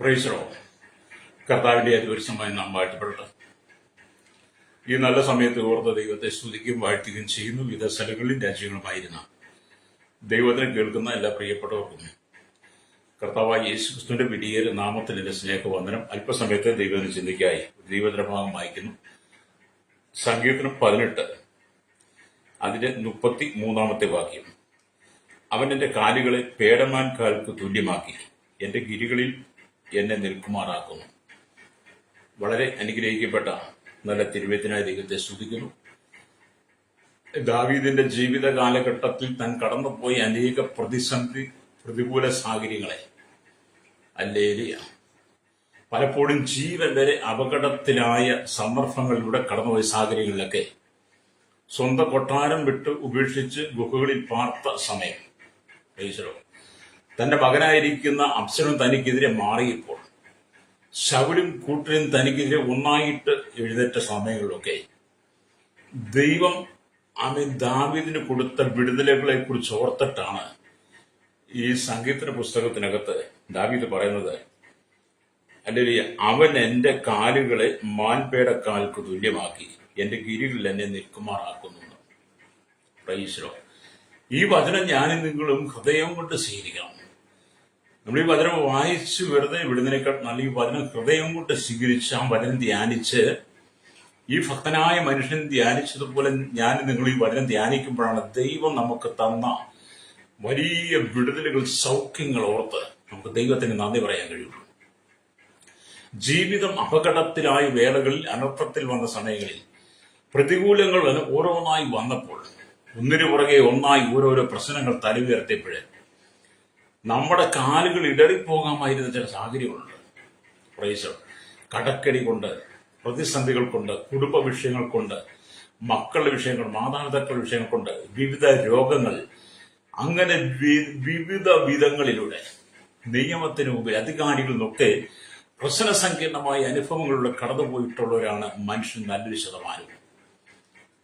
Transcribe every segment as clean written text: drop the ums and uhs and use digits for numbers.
പ്രൈസറോ കർത്താവിന്റെ അതിപരിശമായി നാം വാഴ്ത്തപ്പെടട്ടെ. ഈ നല്ല സമയത്ത് ഓർത്ത ദൈവത്തെ സ്തുതിക്കുകയും വാഴ്ത്തുകയും ചെയ്യുന്നു. വിവിധ സ്ഥലങ്ങളിലും രാജ്യങ്ങളുമായിരുന്ന ദൈവത്തിനെ കേൾക്കുന്ന എല്ലാ പ്രിയപ്പെട്ടവർക്കും കർത്താവായ യേശുക്രിസ്തുവിന്റെ വിടിയേറെ നാമത്തിൽ എന്റെ സ്നേഹവന്ദനം. അല്പസമയത്തെ ദൈവത്തിന് ചിന്തയ്ക്കായി ദൈവത്തിന്റെ ഭാഗം വായിക്കുന്നു. സങ്കീർത്തനം 18 അതിന്റെ 33 വാക്യം. അവൻ എന്റെ കാലുകളെ പേടമാൻ കാൽക്ക് തുല്യമാക്കി എന്റെ ഗിരികളിൽ എന്നെ നിൽക്കുമാറാക്കുന്നു. വളരെ അനുഗ്രഹിക്കപ്പെട്ട നല്ല തിരുവചനത്തിനായി ദൈവത്തെ സ്തുതിക്കുന്നു. ദാവീദിന്റെ ജീവിത കാലഘട്ടത്തിൽ താൻ കടന്നുപോയ അനേക പ്രതികൂല സാഹചര്യങ്ങളെ ഹല്ലേലൂയ, പലപ്പോഴും ജീവൻ വരെ അപകടത്തിലായ സന്ദർഭങ്ങളിലൂടെ കടന്നുപോയ സാഹചര്യങ്ങളിലൊക്കെ സ്വന്തം കൊട്ടാരം വിട്ട് ഉപേക്ഷിച്ച് ഗുഹകളിൽ പാർത്ത സമയം, തന്റെ മകനായിരിക്കുന്ന അബ്സലോം തനിക്കെതിരെ മാറിയപ്പോൾ ശൗലും കൂട്ടരും തനിക്കെതിരെ ഒന്നായിട്ട് എഴുന്നേറ്റ സമയങ്ങളിലൊക്കെ ദൈവം ദാവീദിന് കൊടുത്ത വിടുതലുകളെ കുറിച്ച് ഓർത്തിട്ടാണ് ഈ സങ്കീർത്തന പുസ്തകത്തിനകത്ത് ദാവീദ് പറയുന്നത്, അല്ലെങ്കിൽ അവൻ എന്റെ കാലുകളെ മാൻപേടക്കാൽക്ക് തുല്യമാക്കി എന്റെ ഗിരികളിൽ എന്നെ നിൽക്കുമാറാക്കുന്നു. പ്രൈസ്. ഈ വചനം ഞാനും നിങ്ങളും ഹൃദയം കൊണ്ട് സ്വീകരിക്കണം. നമ്മൾ ഈ വചനം വായിച്ച് വെറുതെ വിടുന്നതിനേക്കാൾ നല്ല ഈ വചനം ഹൃദയം കൊണ്ട് സ്വീകരിച്ച് ആ വചനം ധ്യാനിച്ച് ഈ ഭക്തനായ മനുഷ്യൻ ധ്യാനിച്ചതുപോലെ ഞാൻ നിങ്ങൾ ഈ വചനം ധ്യാനിക്കുമ്പോഴാണ് ദൈവം നമുക്ക് തന്ന വലിയ വിടുതലുകൾ, സൗഖ്യങ്ങൾ ഓർത്ത് നമുക്ക് ദൈവത്തിന് നന്ദി പറയാൻ കഴിയുള്ളൂ. ജീവിതം അപകടത്തിലായ വേളകളിൽ, അനർത്ഥത്തിൽ വന്ന സമയങ്ങളിൽ, പ്രതികൂലങ്ങൾ ഓരോന്നായി വന്നപ്പോൾ, ഒന്നിനു പുറകെ ഒന്നായി ഓരോരോ പ്രശ്നങ്ങൾ തലയുയർത്തിയപ്പോഴേ നമ്മുടെ കാലുകൾ ഇടറിപ്പോകാമായിരുന്ന ചില സാഹചര്യങ്ങളുണ്ട്. പ്രൈസ്. കടക്കടി കൊണ്ട്, പ്രതിസന്ധികൾ കൊണ്ട്, കുടുംബ വിഷയങ്ങൾ കൊണ്ട്, മക്കളുടെ വിഷയങ്ങൾ, മാതാപിതാക്കളുടെ വിഷയങ്ങൾ കൊണ്ട്, വിവിധ രോഗങ്ങൾ, അങ്ങനെ വിവിധ വിധങ്ങളിലൂടെ നിയമത്തിന് മുമ്പിൽ അധികാരികളിൽ നിന്നൊക്കെ പ്രശ്ന സങ്കീർണമായ അനുഭവങ്ങളിലൂടെ കടന്നുപോയിട്ടുള്ളവരാണ് മനുഷ്യൻ നല്ലൊരു ശതമാനം.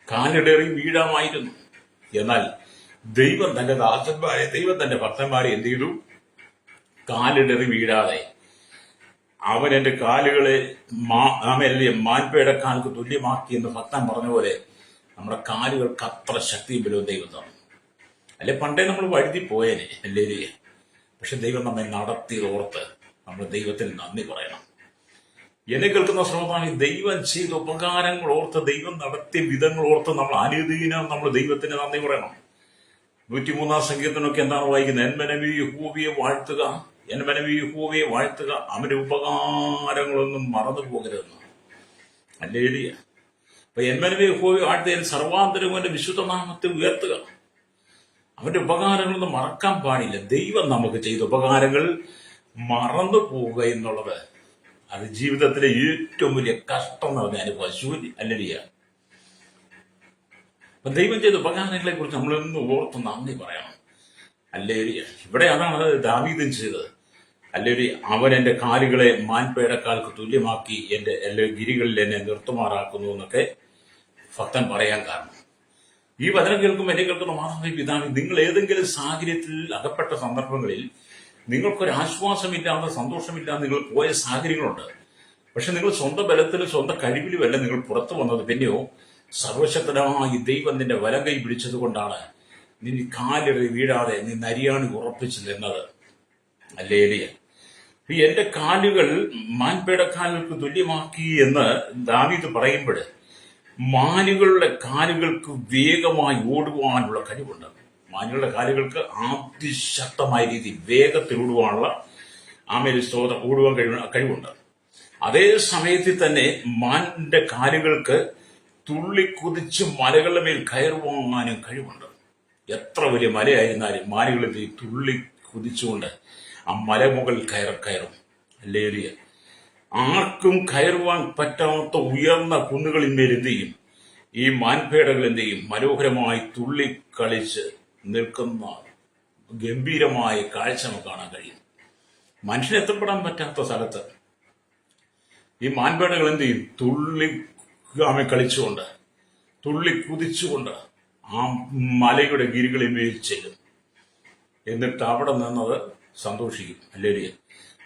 കാലിടറി വീഴാമായിരുന്നു. എന്നാൽ ദൈവം തന്റെ ദാസന്മാരെ, ദൈവം തന്റെ ഭക്തന്മാരെ എന്ത് ചെയ്തു? കാലിടറി വീഴാതെ അവൻ എന്റെ കാലുകളെ മാൻപേടക്കാൽക്ക് തുല്യമാക്കി എന്ന് ഭക്തൻ പറഞ്ഞ പോലെ നമ്മുടെ കാലുകൾക്ക് അത്ര ശക്തിയും ബലവും ദൈവം തന്നു. അല്ലെ പണ്ടേ നമ്മൾ വഴുതി പോയേനെ, അല്ലേ? പക്ഷെ ദൈവം നമ്മെ നടത്തിയതോർത്ത് നമ്മൾ ദൈവത്തിന് നന്ദി പറയണം. എന്നെ കേൾക്കുന്ന ശ്രോതാക്കളെ, ദൈവം ചെയ്ത ഉപകാരങ്ങൾ ഓർത്ത്, ദൈവം നടത്തിയ വിധങ്ങൾ ഓർത്ത് നമ്മൾ അനുദിനം നമ്മൾ ദൈവത്തിന് നന്ദി പറയണം. 103 സങ്കീർത്തനമൊക്കെ എന്താണ് വായിക്കുന്നത്? എന്മനവി യഹോവയെ വാഴ്ത്തുക, എന്മനവി യഹോവയെ വാഴ്ത്തുക, അവന്റെ ഉപകാരങ്ങളൊന്നും മറന്നു പോകരുതെന്ന്. ഹല്ലേലൂയ. അപ്പൊ എന്മനവി യഹോവയെ വാഴ്ത്തുക, സർവാന്തരം അവന്റെ വിശുദ്ധനാമത്തെ ഉയർത്തുക. അവന്റെ ഉപകാരങ്ങളൊന്നും മറക്കാൻ പാടില്ല. ദൈവം നമുക്ക് ചെയ്ത ഉപകാരങ്ങൾ മറന്നു പോവുക എന്നുള്ളത് അത് ജീവിതത്തിലെ ഏറ്റവും വലിയ കഷ്ടം നിറഞ്ഞ അനുഭവം. ശൂന്യ അല്ലടിയ. അപ്പൊ ദൈവം ചെയ്ത ഉപകാരങ്ങളെ കുറിച്ച് നമ്മളൊന്ന് ഓർത്ത് നന്ദി പറയണം. അല്ലേരിയ. ഇവിടെ അതാണ് ദാവീദും ചെയ്തത്. അല്ലേരി, അവൻ എന്റെ കാലുകളെ മാൻപേടക്കാൽക്ക് തുല്യമാക്കി എന്റെ എല്ലാ ഗിരികളിൽ എന്നെ നിർത്തുമാറാക്കുന്നു എന്നൊക്കെ ഭക്തൻ പറയാൻ കാരണം, ഈ വചനം കേൾക്കുമ്പോൾ എന്നെ കേൾക്കുന്ന മാതാവേ, പിതാവേ, നിങ്ങൾ ഏതെങ്കിലും സാഹചര്യത്തിൽ അകപ്പെട്ട സന്ദർഭങ്ങളിൽ നിങ്ങൾക്കൊരു ആശ്വാസമില്ലാതെ, സന്തോഷമില്ലാതെ നിങ്ങൾ പോയ സാഹചര്യങ്ങളുണ്ട്. പക്ഷെ നിങ്ങൾ സ്വന്തം ബലത്തിലും സ്വന്തം കഴിവിലുമല്ല നിങ്ങൾ പുറത്തു വന്നത്. പിന്നെയോ സർവശക്തനായി ദൈവം നിന്റെ വലങ്കൈ പിടിച്ചത് കൊണ്ടാണ് നീ കാലിടറി വീഴാതെ നീ നരിയാണി ഉറപ്പിച്ചു നിന്നത്. ഹല്ലേലൂയ. എന്റെ കാലുകൾ മാൻപേടക്കാലുകൾക്ക് തുല്യമാക്കി എന്ന് ദാവീദ് പറയുമ്പോൾ മാനുകളുടെ കാലുകൾക്ക് വേഗമായി ഓടുവാനുള്ള കഴിവുണ്ട്. മാനുകളുടെ കാലുകൾക്ക് അതിശക്തമായ രീതിയിൽ വേഗത്തിൽ ഓടുവാനുള്ള ഓടുവാൻ കഴിവുണ്ട്. അതേ സമയത്തിൽ തന്നെ മാനിന്റെ കാലുകൾക്ക് തുള്ളിക്കുതിച്ച് മലകളുടെ മേൽ കയറുവാനും കഴിവുണ്ട്. എത്ര വലിയ മലയായിരുന്നാലും മാനുകളിൽ തുള്ളി കുതിച്ചുകൊണ്ട് ആ മലമുകളിൽ കയറും. ഹല്ലേലൂയ. ആർക്കും കയറുവാൻ പറ്റാത്ത ഉയർന്ന കുന്നുകളിന്മേൽ എന്ത് ചെയ്യും? ഈ മാൻപേടകൾ എന്ത് ചെയ്യും? മനോഹരമായി തുള്ളിക്കളിച്ച് നിൽക്കുന്ന ഗംഭീരമായ കാഴ്ച നമുക്ക് കാണാൻ കഴിയും. മനുഷ്യന് എത്തപ്പെടാൻ പറ്റാത്ത സ്ഥലത്ത് ഈ മാൻപേടകൾ എന്ത് ചെയ്യും? കളിച്ചുകൊണ്ട്, തുള്ളി കുതിച്ചുകൊണ്ട് ആ മലയുടെ ഗിരികളിന്മേൽ ചെല്ലും. എന്നിട്ട് അവിടെ നിന്നത് സന്തോഷിക്കും. ഹല്ലേലൂയ.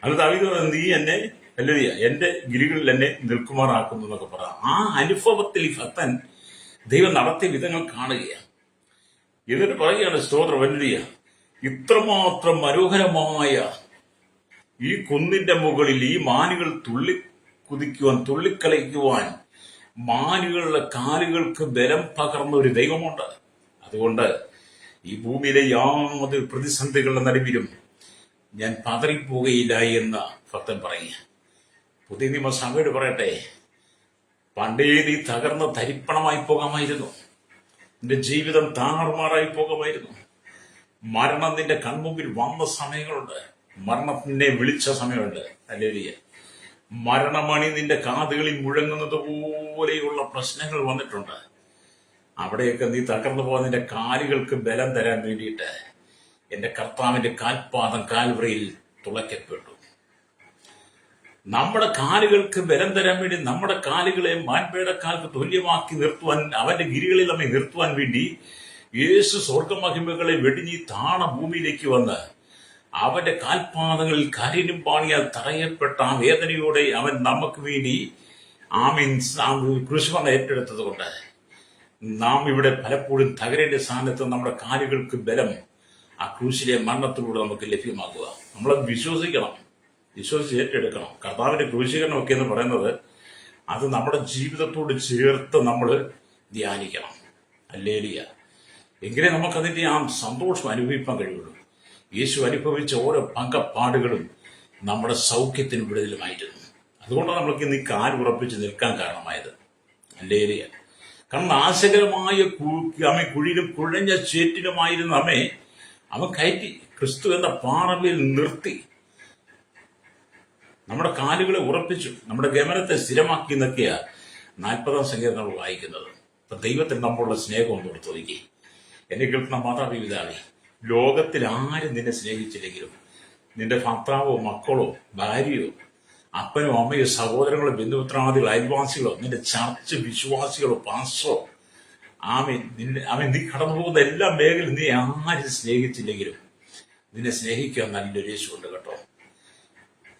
അത് ദാവീദ് പറഞ്ഞു, നീ എന്നെ ഹല്ലേലൂയ എന്റെ ഗിരികളിൽ എന്നെ നിൽക്കുമാറാക്കുന്നു എന്നൊക്കെ പറയാം. ആ അനുഭവത്തിൽ ഈ ഭക്തൻ ദൈവം നടത്തിയ വിധങ്ങൾ കാണുകയാണ്. എന്നിട്ട് പറയുകയാണ്, സ്തോത്രം ഹല്ലേലൂയ, ഇത്രമാത്രം മനോഹരമായ ഈ കുന്നിന്റെ മുകളിൽ ഈ മാനുകൾ തുള്ളിക്കളിക്കുവാൻ മാനുകളുടെ കാലുകൾക്ക് ബലം പകർന്ന ഒരു ദൈവമുണ്ട്. അതുകൊണ്ട് ഈ ഭൂമിയിലെ യാതൊരു പ്രതിസന്ധികളുടെ നടുവിലും ഞാൻ പതറിപ്പോവുകയില്ല എന്ന് ഭക്തൻ പറയുക. പുതിയ നിയമസഭയോട് പറയട്ടെ, പണ്ടേ നീ തകർന്ന് തരിപ്പണമായി പോകാമായിരുന്നു. നിന്റെ ജീവിതം താറുമാറായി പോകാമായിരുന്നു. മരണം നിന്റെ കൺമുമ്പിൽ വന്ന സമയങ്ങളുണ്ട്. മരണത്തിനെ വിളിച്ച സമയമുണ്ട്. ഹല്ലേലൂയ. മരണമണി നിന്റെ കാതുകളിൽ മുഴങ്ങുന്നത് പോലെയുള്ള പ്രശ്നങ്ങൾ വന്നിട്ടുണ്ട്. അവിടെയൊക്കെ നീ തകർന്നു പോകാൻ നിന്റെ കാലുകൾക്ക് ബലം തരാൻ വേണ്ടിയിട്ട് എന്റെ കർത്താവിന്റെ കാൽപാദം കാൽവറിയിൽ തുളയ്ക്കപ്പെട്ടു. നമ്മുടെ കാലുകൾക്ക് ബലം തരാൻ വേണ്ടി, നമ്മുടെ കാലുകളെ മാൻപേടെ കാൽക്ക് തുല്യമാക്കി നിർത്തുവാൻ, അവന്റെ ഗിരികളിൽ നമ്മെ നിർത്തുവാൻ വേണ്ടി യേശു സ്വർഗമഹിമകളെ വെടിഞ്ഞി താണ ഭൂമിയിലേക്ക് വന്ന് അവന്റെ കാൽപാദങ്ങളിൽ കരിനും പാണിയാൽ തറയപ്പെട്ട ആ വേദനയോടെ അവൻ നമുക്ക് വേണ്ടി ക്രൂശിമരണം ഏറ്റെടുത്തത് കൊണ്ട് നാം ഇവിടെ പലപ്പോഴും തകരേണ്ട സ്ഥാനത്ത് നമ്മുടെ കാലുകൾക്ക് ബലം ആ ക്രൂശിലെ മരണത്തിലൂടെ നമുക്ക് ലഭ്യമാക്കുക. നമ്മളത് വിശ്വസിക്കണം, വിശ്വസിച്ച് ഏറ്റെടുക്കണം. കർത്താവിന്റെ ക്രൂശീകരണം ഒക്കെ എന്ന് പറയുന്നത് അത് നമ്മുടെ ജീവിതത്തോട് ചേർത്ത് നമ്മൾ ധ്യാനിക്കണം. ഹല്ലേലൂയ. എങ്കിലേ നമുക്കതിന്റെ ആ സന്തോഷം അനുഭവിക്കാൻ കഴിയുള്ളൂ. യേശു അനുഭവിച്ച ഓരോ പങ്കപ്പാടുകളും നമ്മുടെ സൗഖ്യത്തിന് വിടുതലുമായിരുന്നു. അതുകൊണ്ടാണ് നമ്മൾക്ക് ഇന്ന് ഈ കാല് ഉറപ്പിച്ച് നിൽക്കാൻ കാരണമായത്. ഹല്ലേലൂയ. കാരണം നാശകരമായ കുഴിയിലും കുഴഞ്ഞ ചേറ്റിലുമായിരുന്ന അവൻ കയറ്റി ക്രിസ്തു എന്ന പാറമേൽ നിർത്തി നമ്മുടെ കാലുകളെ ഉറപ്പിച്ചു, നമ്മുടെ ഗമനത്തെ സ്ഥിരമാക്കി എന്നൊക്കെയാ 40-ാം സങ്കീർത്തനം നമ്മൾ വായിക്കുന്നത്. അപ്പൊ ദൈവത്തിന് നമ്മളുടെ സ്നേഹം ഒന്ന് കൊടുത്തൊതുക്കി. എന്നെ കേൾക്കുന്ന മാതാപിതാവേ, ലോകത്തിൽ ആരും നിന്നെ സ്നേഹിച്ചില്ലെങ്കിലും നിന്റെ ഭർത്താവോ മക്കളോ ഭാര്യയോ അപ്പനോ അമ്മയോ സഹോദരങ്ങളോ ബന്ധുമിത്രാദികളോ അയൽവാസികളോ നിന്റെ ചർച്ച് വിശ്വാസികളോ പാസ്റ്ററോ നീ കടന്നു പോകുന്ന എല്ലാ മേഖലയും നീ ആരും സ്നേഹിച്ചില്ലെങ്കിലും നിന്നെ സ്നേഹിക്കാൻ നല്ലൊരു യേശുണ്ട് കേട്ടോ.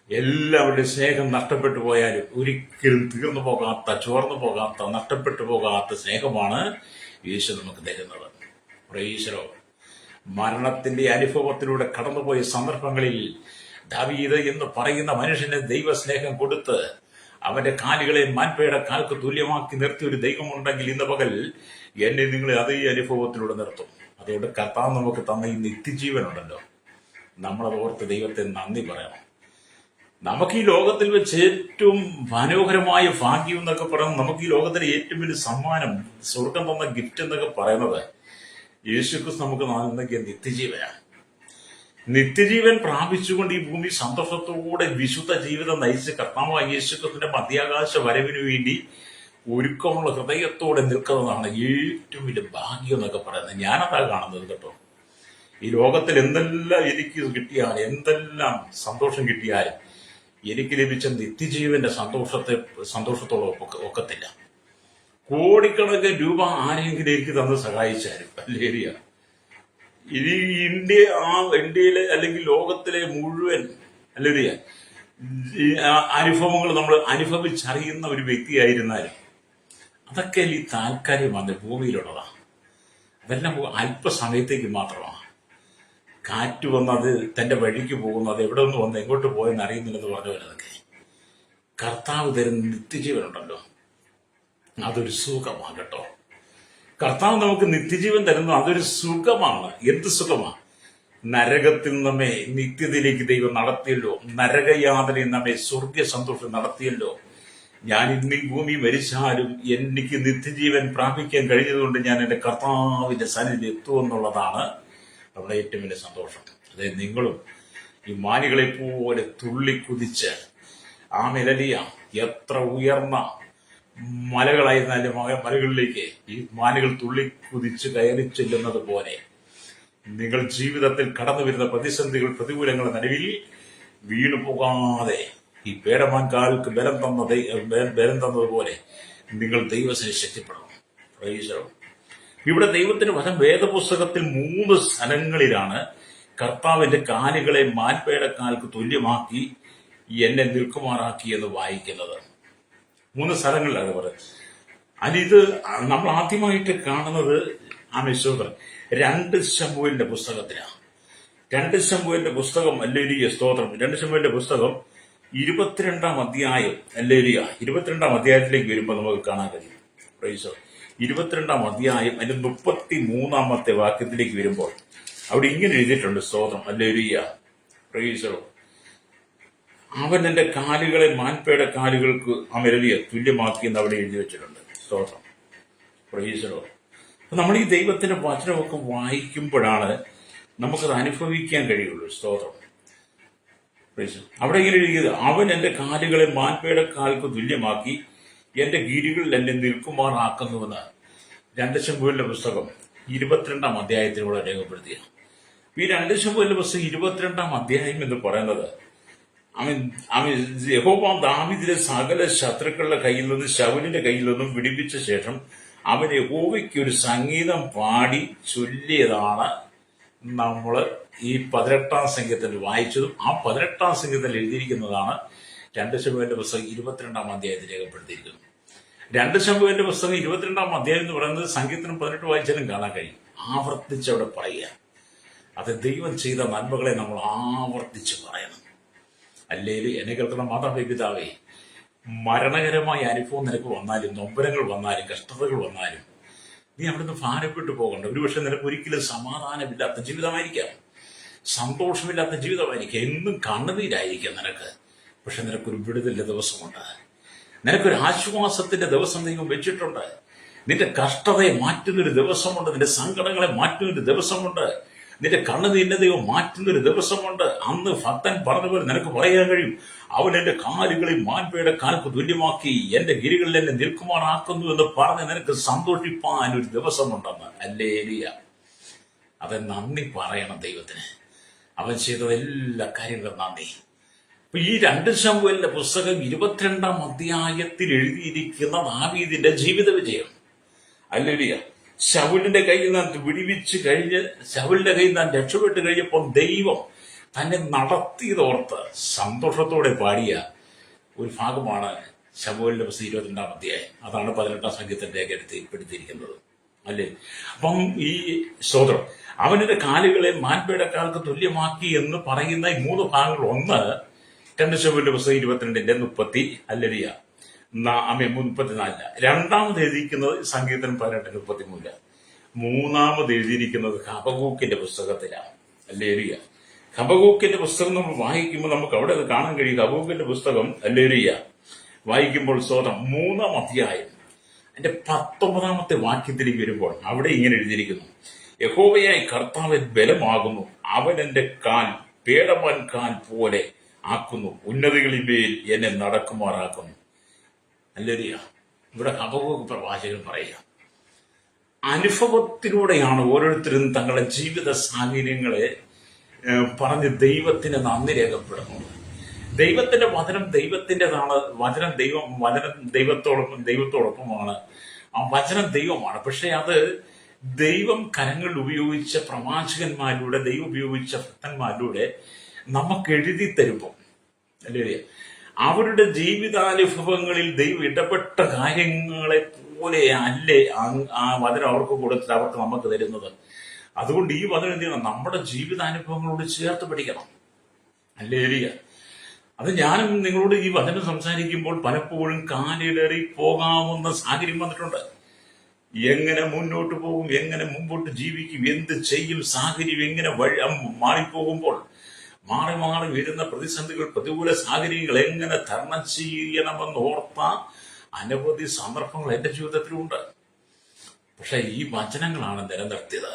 എല്ലാവരുടെയും സ്നേഹം നഷ്ടപ്പെട്ടു പോയാലും ഒരിക്കലും തീർന്നു പോകാത്ത, ചോർന്നു പോകാത്ത, നഷ്ടപ്പെട്ടു പോകാത്ത സ്നേഹമാണ് യേശു നമുക്ക് തരുന്നത്. ഈശ്വരോ, മരണത്തിന്റെ അനുഭവത്തിലൂടെ കടന്നുപോയ സന്ദർഭങ്ങളിൽ ദാവീദ് എന്ന് പറയുന്ന മനുഷ്യന് ദൈവസ്നേഹം കൊടുത്ത് അവന്റെ കാലുകളെ മാൻപേടെ കാൽക്ക് തുല്യമാക്കി നിർത്തിയ ഒരു ദൈവമുണ്ടെങ്കിൽ ഇന്ന് പകൽ എന്നെ നിങ്ങളെ അതേ അനുഭവത്തിലൂടെ നിർത്തും. അതുകൊണ്ട് കർത്താവ് നമുക്ക് തന്ന ഈ നിത്യജീവനുണ്ടല്ലോ, നമ്മളത് ഓർത്ത് ദൈവത്തെ നന്ദി പറയണം. നമുക്ക് ഈ ലോകത്തിൽ വെച്ച് ഏറ്റവും മനോഹരമായ ഭാഗ്യം എന്നൊക്കെ പറയുന്നത്, നമുക്ക് ഈ ലോകത്തിലെ ഏറ്റവും വലിയ സമ്മാനം, സ്വർഗം തന്ന ഗിഫ്റ്റ് എന്നൊക്കെ പറയുന്നത് യേശുക്രിസ്തു നമുക്ക് നൽകിയ നിത്യജീവനാണ്. നിത്യജീവൻ പ്രാപിച്ചുകൊണ്ട് ഈ ഭൂമി സന്തോഷത്തോടെ വിശുദ്ധ ജീവിതം നയിച്ച് കർത്താവായ യേശുക്രിസ്തുവിന്റെ മധ്യാകാശ വരവിനു വേണ്ടി ഒരുക്കമുള്ള ഹൃദയത്തോടെ നിൽക്കുന്നതാണ് ഏറ്റവും വലിയ ഭാഗ്യം എന്നൊക്കെ പറയുന്നത്. ഞാനതാ കാണുന്നത് കേട്ടോ. ഈ ലോകത്തിൽ എന്തെല്ലാം എനിക്ക് കിട്ടിയാലും, എന്തെല്ലാം സന്തോഷം കിട്ടിയാലും എനിക്ക് ലഭിച്ച നിത്യജീവന്റെ സന്തോഷത്തോളം ഒക്കത്തില്ല. കോടിക്കണക്കിന് രൂപ ആരെങ്കിലും എനിക്ക് തന്ന് സഹായിച്ചാലും ഹല്ലേലൂയ, ഇനി ഇന്ത്യയിലെ അല്ലെങ്കിൽ ലോകത്തിലെ മുഴുവൻ ഹല്ലേലൂയ അനുഭവങ്ങൾ നമ്മൾ അനുഭവിച്ചറിയുന്ന ഒരു വ്യക്തിയായിരുന്നാലും അതൊക്കെ ഈ താൽക്കാലികമാണ്, ഭൂമിയിലുള്ളതാണ്. അതെല്ലാം അല്പസമയത്തേക്ക് മാത്രമാണ്. കാറ്റ് വന്നത് തന്റെ വഴിക്ക് പോകുന്നു, അത് എവിടെ നിന്ന് വന്ന് എങ്ങോട്ട് പോയെന്ന് അറിയുന്നില്ലെന്ന് പറഞ്ഞ പോലെ അതൊക്കെ കർത്താവ് തരുന്ന നിത്യജീവനുണ്ടല്ലോ, അതൊരു സുഖമാണ് കേട്ടോ. കർത്താവ് നമുക്ക് നിത്യജീവൻ തരുന്നു, അതൊരു സുഖമാണ്. എന്ത് സുഖമാണ്! നരകത്തിൽ നമ്മെ നിത്യതയിലേക്ക് ദൈവം നടത്തിയല്ലോ, നരകയാതനയിൽ നമ്മെ സ്വർഗീയ സന്തോഷം നടത്തിയല്ലോ. ഞാൻ ഇന്ന് ഈ ഭൂമി മരിച്ചാലും എനിക്ക് നിത്യജീവൻ പ്രാപിക്കാൻ കഴിഞ്ഞതുകൊണ്ട് ഞാൻ എന്റെ കർത്താവിന്റെ സന്നിധി എത്തുമെന്നുള്ളതാണ് നമ്മുടെ ഏറ്റവും വലിയ സന്തോഷം. അതായത് നിങ്ങളും ഈ മാനുകളെ പോലെ തുള്ളിക്കുതിച്ച് ആ നിലലിയ എത്ര ഉയർന്ന മലകളായിരുന്നാലും മലകളിലേക്ക് ഈ മാനുകൾ തുള്ളിക്കുതിച്ച് കയറി ചെല്ലുന്നത് പോലെ നിങ്ങൾ ജീവിതത്തിൽ കടന്നു വരുന്ന പ്രതിസന്ധികൾ, പ്രതികൂലങ്ങളുടെ നടുവിൽ വീണു പോകാതെ ഈ പേടമാൻകാൽക്ക് ബലം തന്നതുപോലെ നിങ്ങൾ ദൈവത്തിന് ശക്തിപ്പെടണം. പ്രൈസലോർഡ്. ഇവിടെ ദൈവത്തിന് വചനം വേദപുസ്തകത്തിൽ 3 സ്ഥലങ്ങളിലാണ് കർത്താവിന്റെ കാലുകളെ മാൻപേടക്കാൽക്ക് തുല്യമാക്കി എന്നെ നിൽക്കുമാറാക്കി എന്ന് വായിക്കുന്നത്. 3 സ്ഥലങ്ങളിലാണ് പറയുന്നത്. അതിത് നമ്മൾ ആദ്യമായിട്ട് കാണുന്നത് വിശ്വതൻ 2 ശമൂവേലിന്റെ പുസ്തകത്തിലാണ്. 2 ശമൂവേലിന്റെ പുസ്തകം ഹല്ലേലൂയ സ്തോത്രം. 2 ശമൂവേലിന്റെ പുസ്തകം 22-ാം അധ്യായം ഹല്ലേലൂയ 22-ാം അധ്യായത്തിലേക്ക് വരുമ്പോൾ നമുക്ക് കാണാൻ കഴിയും. പ്രൈസ് 22-ാം അധ്യായം അതിന്റെ 33-ാമത്തെ വാക്യത്തിലേക്ക് വരുമ്പോൾ അവിടെ ഇങ്ങനെ എഴുതിയിട്ടുണ്ട് സ്തോത്രം ഹല്ലേലൂയ. പ്രൈസ് അവൻ എന്റെ കാലുകളെ മാൻപേടെ കാലുകൾക്ക് അമരലിയ തുല്യമാക്കി എന്ന് അവിടെ എഴുതി വെച്ചിട്ടുണ്ട്. സ്തോത്രം പ്രൈസ്. അപ്പൊ നമ്മൾ ഈ ദൈവത്തിന്റെ വചനമൊക്കെ വായിക്കുമ്പോഴാണ് നമുക്കത് അനുഭവിക്കാൻ കഴിയുള്ളൂ. സ്തോത്രം പ്രൈസ്. അവിടെ ഇങ്ങനെ എഴുതിയത് അവൻ എന്റെ കാലുകളെ മാൻപേടെ കാൽക്ക് തുല്യമാക്കി എന്റെ ഗിരികളിൽ എന്നെ നിൽക്കുമാറാക്കുന്നുവെന്ന് 2 ശമൂവേലിന്റെ പുസ്തകം 22-ാം അധ്യായത്തിലൂടെ രേഖപ്പെടുത്തിയ ഈ 2 ശമൂവേലിന്റെ പുസ്തകം 22-ാം അധ്യായം എന്ന് പറയുന്നത് യഹോവ ദാവീദിലെ സകല ശത്രുക്കളുടെ കയ്യിൽ നിന്നും ശൗലിന്റെ കയ്യിൽ നിന്നും വിടിപ്പിച്ച ശേഷം അവൻ യഹോവയ്ക്ക് ഒരു സംഗീതം പാടി ചൊല്ലിയതാണ് നമ്മൾ ഈ 18-ാം സംഗീതത്തിൽ വായിച്ചതും ആ 18-ാം സംഗീതത്തിൽ എഴുതിയിരിക്കുന്നതാണ് 2 ശമൂവേലിന്റെ പുസ്തകം 22-ാം അധ്യായത്തിൽ രേഖപ്പെടുത്തിയിരിക്കുന്നത്. 2 ശമൂവേലിന്റെ പുസ്തകം 22-ാം അധ്യായം എന്ന് പറയുന്നത് സങ്കീർത്തനം 18 വായിച്ചാലും കാണാൻ കഴിയും. ആവർത്തിച്ച് അവിടെ പറയുക. അത് ദൈവം ചെയ്ത നന്മകളെ നമ്മൾ ആവർത്തിച്ച് പറയണം. അല്ലേലും എന്നെ കേൾക്കുന്ന മാതാപിതാവേ, മരണകരമായ അനുഭവം നിനക്ക് വന്നാലും നൊമ്പരങ്ങൾ വന്നാലും കഷ്ടതകൾ വന്നാലും നീ അവിടുന്ന് ഭാരപ്പെട്ടു പോകണ്ട. ഒരുപക്ഷെ നിനക്ക് ഒരിക്കലും സമാധാനമില്ലാത്ത ജീവിതമായിരിക്കാം, സന്തോഷമില്ലാത്ത ജീവിതമായിരിക്കാം, എന്നും കണ്ണുനീരായിരിക്കാം നിനക്ക്. പക്ഷെ നിനക്കൊരു വിടുതലിന്റെ ദിവസമുണ്ട്, നിനക്കൊരു ആശ്വാസത്തിന്റെ ദിവസം ദൈവം വെച്ചിട്ടുണ്ട്. നിന്റെ കഷ്ടതയെ മാറ്റുന്നൊരു ദിവസമുണ്ട്, നിന്റെ സങ്കടങ്ങളെ മാറ്റുന്നൊരു ദിവസമുണ്ട്, നിന്റെ കണ്ണുനീരിന്റെ ദൈവം മാറ്റുന്നൊരു ദിവസമുണ്ട്. അന്ന് ഭക്തൻ പറഞ്ഞതുപോലെ നിനക്ക് പറയാൻ കഴിയും, അവൻ എന്റെ കാലുകളെ മാൻപേടെ കാൽക്ക് തുല്യമാക്കി എന്റെ ഗിരികളിൽ എന്നെ നിൽക്കുമാറാക്കുന്നു എന്ന് പറഞ്ഞ് നിനക്ക് സന്തോഷിപ്പാൻ ഒരു ദിവസമുണ്ടെന്ന്. ഹല്ലേലൂയ. അത് നന്ദി പറയണം ദൈവത്തിന്. അവൻ ചെയ്ത എല്ലാ കാര്യങ്ങളും നന്ദി. അപ്പൊ ഈ 2 ശമൂവേലിന്റെ പുസ്തകം 22-ാം അധ്യായത്തിൽ എഴുതിയിരിക്കുന്ന ദാവീദിന്റെ ജീവിത വിജയം. ഹല്ലേലൂയ. ശൗലിന്റെ കയ്യിൽ നിന്ന് വിടിവിച്ച് കഴിഞ്ഞ് ശൗലിന്റെ കയ്യിൽ നിന്ന് രക്ഷപ്പെട്ട് കഴിഞ്ഞപ്പോൾ ദൈവം തന്നെ നടത്തിയതോർത്ത് സന്തോഷത്തോടെ പാടിയ ഒരു ഭാഗമാണ് ശമൂവേലിന്റെ പുസ്തകം 22-ാം അധ്യായം. അതാണ് 18-ാം സംഗീതത്തിന്റെ രേഖപ്പെടുത്തിയിരിക്കുന്നത്. അല്ലേ? അപ്പം ഈ സ്തോത്രം അവന്റെ കാലുകളെ മാൻപേടെ കാൽക്ക് തുല്യമാക്കി എന്ന് പറയുന്ന ഈ 3 ഭാഗങ്ങൾ, ഒന്ന് 2 ശമൂവേലിന്റെ പുസ്തകം 22-ന്റെ 30 ഹല്ലേലൂയ 34. രണ്ടാമത് എഴുതിയിരിക്കുന്നത് സങ്കീർത്തനം 18:33. മൂന്നാമത് എഴുതിയിരിക്കുന്നത് ഹബക്കൂക്കിന്റെ പുസ്തകത്തിലാണ്. ഹല്ലേലൂയ. ഹബക്കൂക്കിന്റെ പുസ്തകം നമ്മൾ വായിക്കുമ്പോൾ നമുക്ക് അവിടെ കാണാൻ കഴിയും. ഹബക്കൂക്കിന്റെ പുസ്തകം ഹല്ലേലൂയ വായിക്കുമ്പോൾ സ്തോത്രം 3-ാം അധ്യായം അതിന്റെ 19-ാമത്തെ വാക്യത്തിലേക്ക് വരുമ്പോൾ അവിടെ ഇങ്ങനെ എഴുതിയിരിക്കുന്നു, യഹോവയായ കർത്താവ് ബലമാകുന്നു, അവൻ എന്റെ കാൽ പേടമാൻ കാൽ പോലെ ആക്കുന്നു, ഉന്നതികളിന്മേൽ എന്നെ നടക്കുമാറാക്കുന്നു. ഹല്ലേലൂയ. ഇവിടെ ഹബക്കൂക്ക് പ്രവാചകൻ പറയുക, അനുഭവത്തിലൂടെയാണ് ഓരോരുത്തരും തങ്ങളുടെ ജീവിത സാഹചര്യങ്ങളെ പറഞ്ഞ് ദൈവത്തിന് നന്ദി രേഖപ്പെടുന്നത്. ദൈവത്തിന്റെ വചനം ദൈവത്തിൻ്റെതാണ്. വചനം ദൈവത്തോടൊപ്പമാണ്. ആ വചനം ദൈവമാണ്. പക്ഷെ അത് ദൈവം കരങ്ങളിൽ ഉപയോഗിച്ച പ്രവാചകന്മാരിലൂടെ, ദൈവം ഉപയോഗിച്ച ഭക്തന്മാരിലൂടെ നമുക്ക് എഴുതി തരുമ്പോൾ, അല്ലേ, അവരുടെ ജീവിതാനുഭവങ്ങളിൽ ദൈവം ഇടപെട്ട കാര്യങ്ങളെ പോലെ അല്ലേ ആ വചനം അവർക്ക് കൊടുത്തിട്ട് അവർക്ക് നമുക്ക് തരുന്നത്. അതുകൊണ്ട് ഈ വചനം എന്ത് ചെയ്യണം? നമ്മുടെ ജീവിതാനുഭവങ്ങളോട് ചേർത്ത് പഠിക്കണം. ഹല്ലേലൂയ. അത് ഞാനും നിങ്ങളോട് ഈ വചനം സംസാരിക്കുമ്പോൾ പലപ്പോഴും കാലിടറി പോകാവുന്ന സാഹചര്യം വന്നിട്ടുണ്ട്. എങ്ങനെ മുന്നോട്ട് പോകും, എങ്ങനെ മുമ്പോട്ട് ജീവിക്കും, എന്ത് ചെയ്യും, സാഹചര്യം എങ്ങനെ മാറിപ്പോകുമ്പോൾ മാറി മാറി വരുന്ന പ്രതിസന്ധികൾ, പ്രതികൂല സാഹചര്യങ്ങൾ എങ്ങനെ തരണം ചെയ്യണമെന്ന് ഓർത്ത അനവധി സന്ദർഭങ്ങൾ എന്റെ ജീവിതത്തിലുണ്ട്. പക്ഷെ ഈ വചനങ്ങളാണ് നിലനിർത്തിയത്.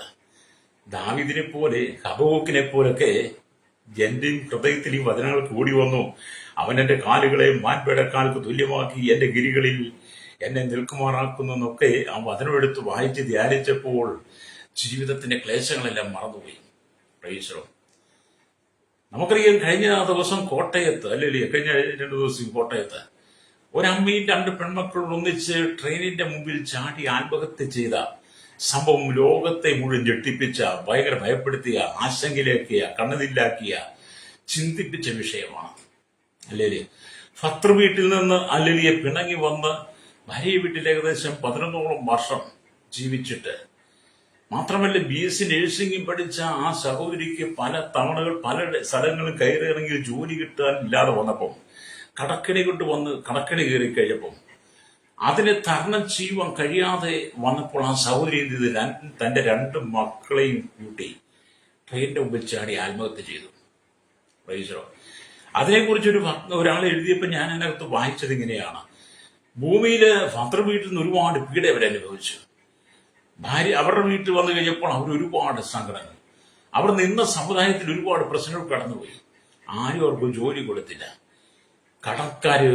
ദാവീദിനെ പോലെ ഹബക്കൂക്കിനെ പോലൊക്കെ എന്റെ ഹൃദയത്തിൽ ഈ വചനങ്ങൾ കൂടി വന്നു. അവൻ എന്റെ കാലുകളെ മാൻപേടക്കാൽക്ക് തുല്യമാക്കി എന്റെ ഗിരികളിൽ എന്നെ നിൽക്കുമാറാക്കുന്നു എന്നൊക്കെ ആ വചനമെടുത്ത് വായിച്ച് ധ്യാനിച്ചപ്പോൾ ജീവിതത്തിന്റെ ക്ലേശങ്ങളെല്ലാം മറന്നുപോയി. Praise the Lord. നമുക്കറിയാം, കഴിഞ്ഞ ദിവസം കോട്ടയത്ത്, അല്ലേ, കഴിഞ്ഞ 2 ദിവസം കോട്ടയത്ത് ഒരമ്മയും 2 പെൺമക്കളും ഒന്നിച്ച് ട്രെയിനിന്റെ മുമ്പിൽ ചാടി ആത്മഹത്യ ചെയ്ത സംഭവം ലോകത്തെ മുഴുവൻ ഞെട്ടിപ്പിച്ച, ഭയങ്കര ഭയപ്പെടുത്തിയ, ആശങ്കയിലാക്കിയ, കണ്ണുനീരിലാക്കിയ, ചിന്തിപ്പിച്ച വിഷയമാണ്. അല്ലേല് ഭർത്തൃ വീട്ടിൽ നിന്ന് അല്ലേലിയെ പിണങ്ങി വന്ന് ഭാര്യ വീട്ടിൽ ഏകദേശം 11ഓളം വർഷം ജീവിച്ചിട്ട്, മാത്രമല്ല BSc നഴ്സിംഗും പഠിച്ച ആ സഹോദരിക്ക് പല തവണകൾ പല സ്ഥലങ്ങളിൽ കയറി ഇറങ്ങി ജോലി കിട്ടാൻ ഇല്ലാതെ വന്നപ്പോൾ കടക്കണി കൊണ്ട് വന്ന് കടക്കണി കയറി കഴിഞ്ഞപ്പോൾ അതിനെ തരണം ചെയ്യുവാൻ കഴിയാതെ വന്നപ്പോൾ ആ സഹോദരി എന്ത് ചെയ്ത് തന്റെ 2 മക്കളെയും കൂട്ടി ട്രെയിനിന്റെ മുമ്പിൽ ചാടി ആത്മഹത്യ ചെയ്തു. പ്രൈസറോ. അതിനെക്കുറിച്ച് ഒരാൾ എഴുതിയപ്പോൾ ഞാൻ അതിനകത്ത് വായിച്ചത് ഇങ്ങനെയാണ്: ഭൂമിയില് ഭർത്തൃ വീട്ടിൽ നിന്ന് ഒരുപാട് പീഡ അവരനുഭവിച്ചു. ഭാര്യ അവരുടെ വീട്ടിൽ വന്നു കഴിഞ്ഞപ്പോൾ അവർ ഒരുപാട് സങ്കടങ്ങൾ, അവർ നിന്ന സമുദായത്തിൽ ഒരുപാട് പ്രശ്നങ്ങൾ കടന്നുപോയി. ആരും അവർക്ക് ജോലി കൊടുത്തില്ല. കടക്കാര്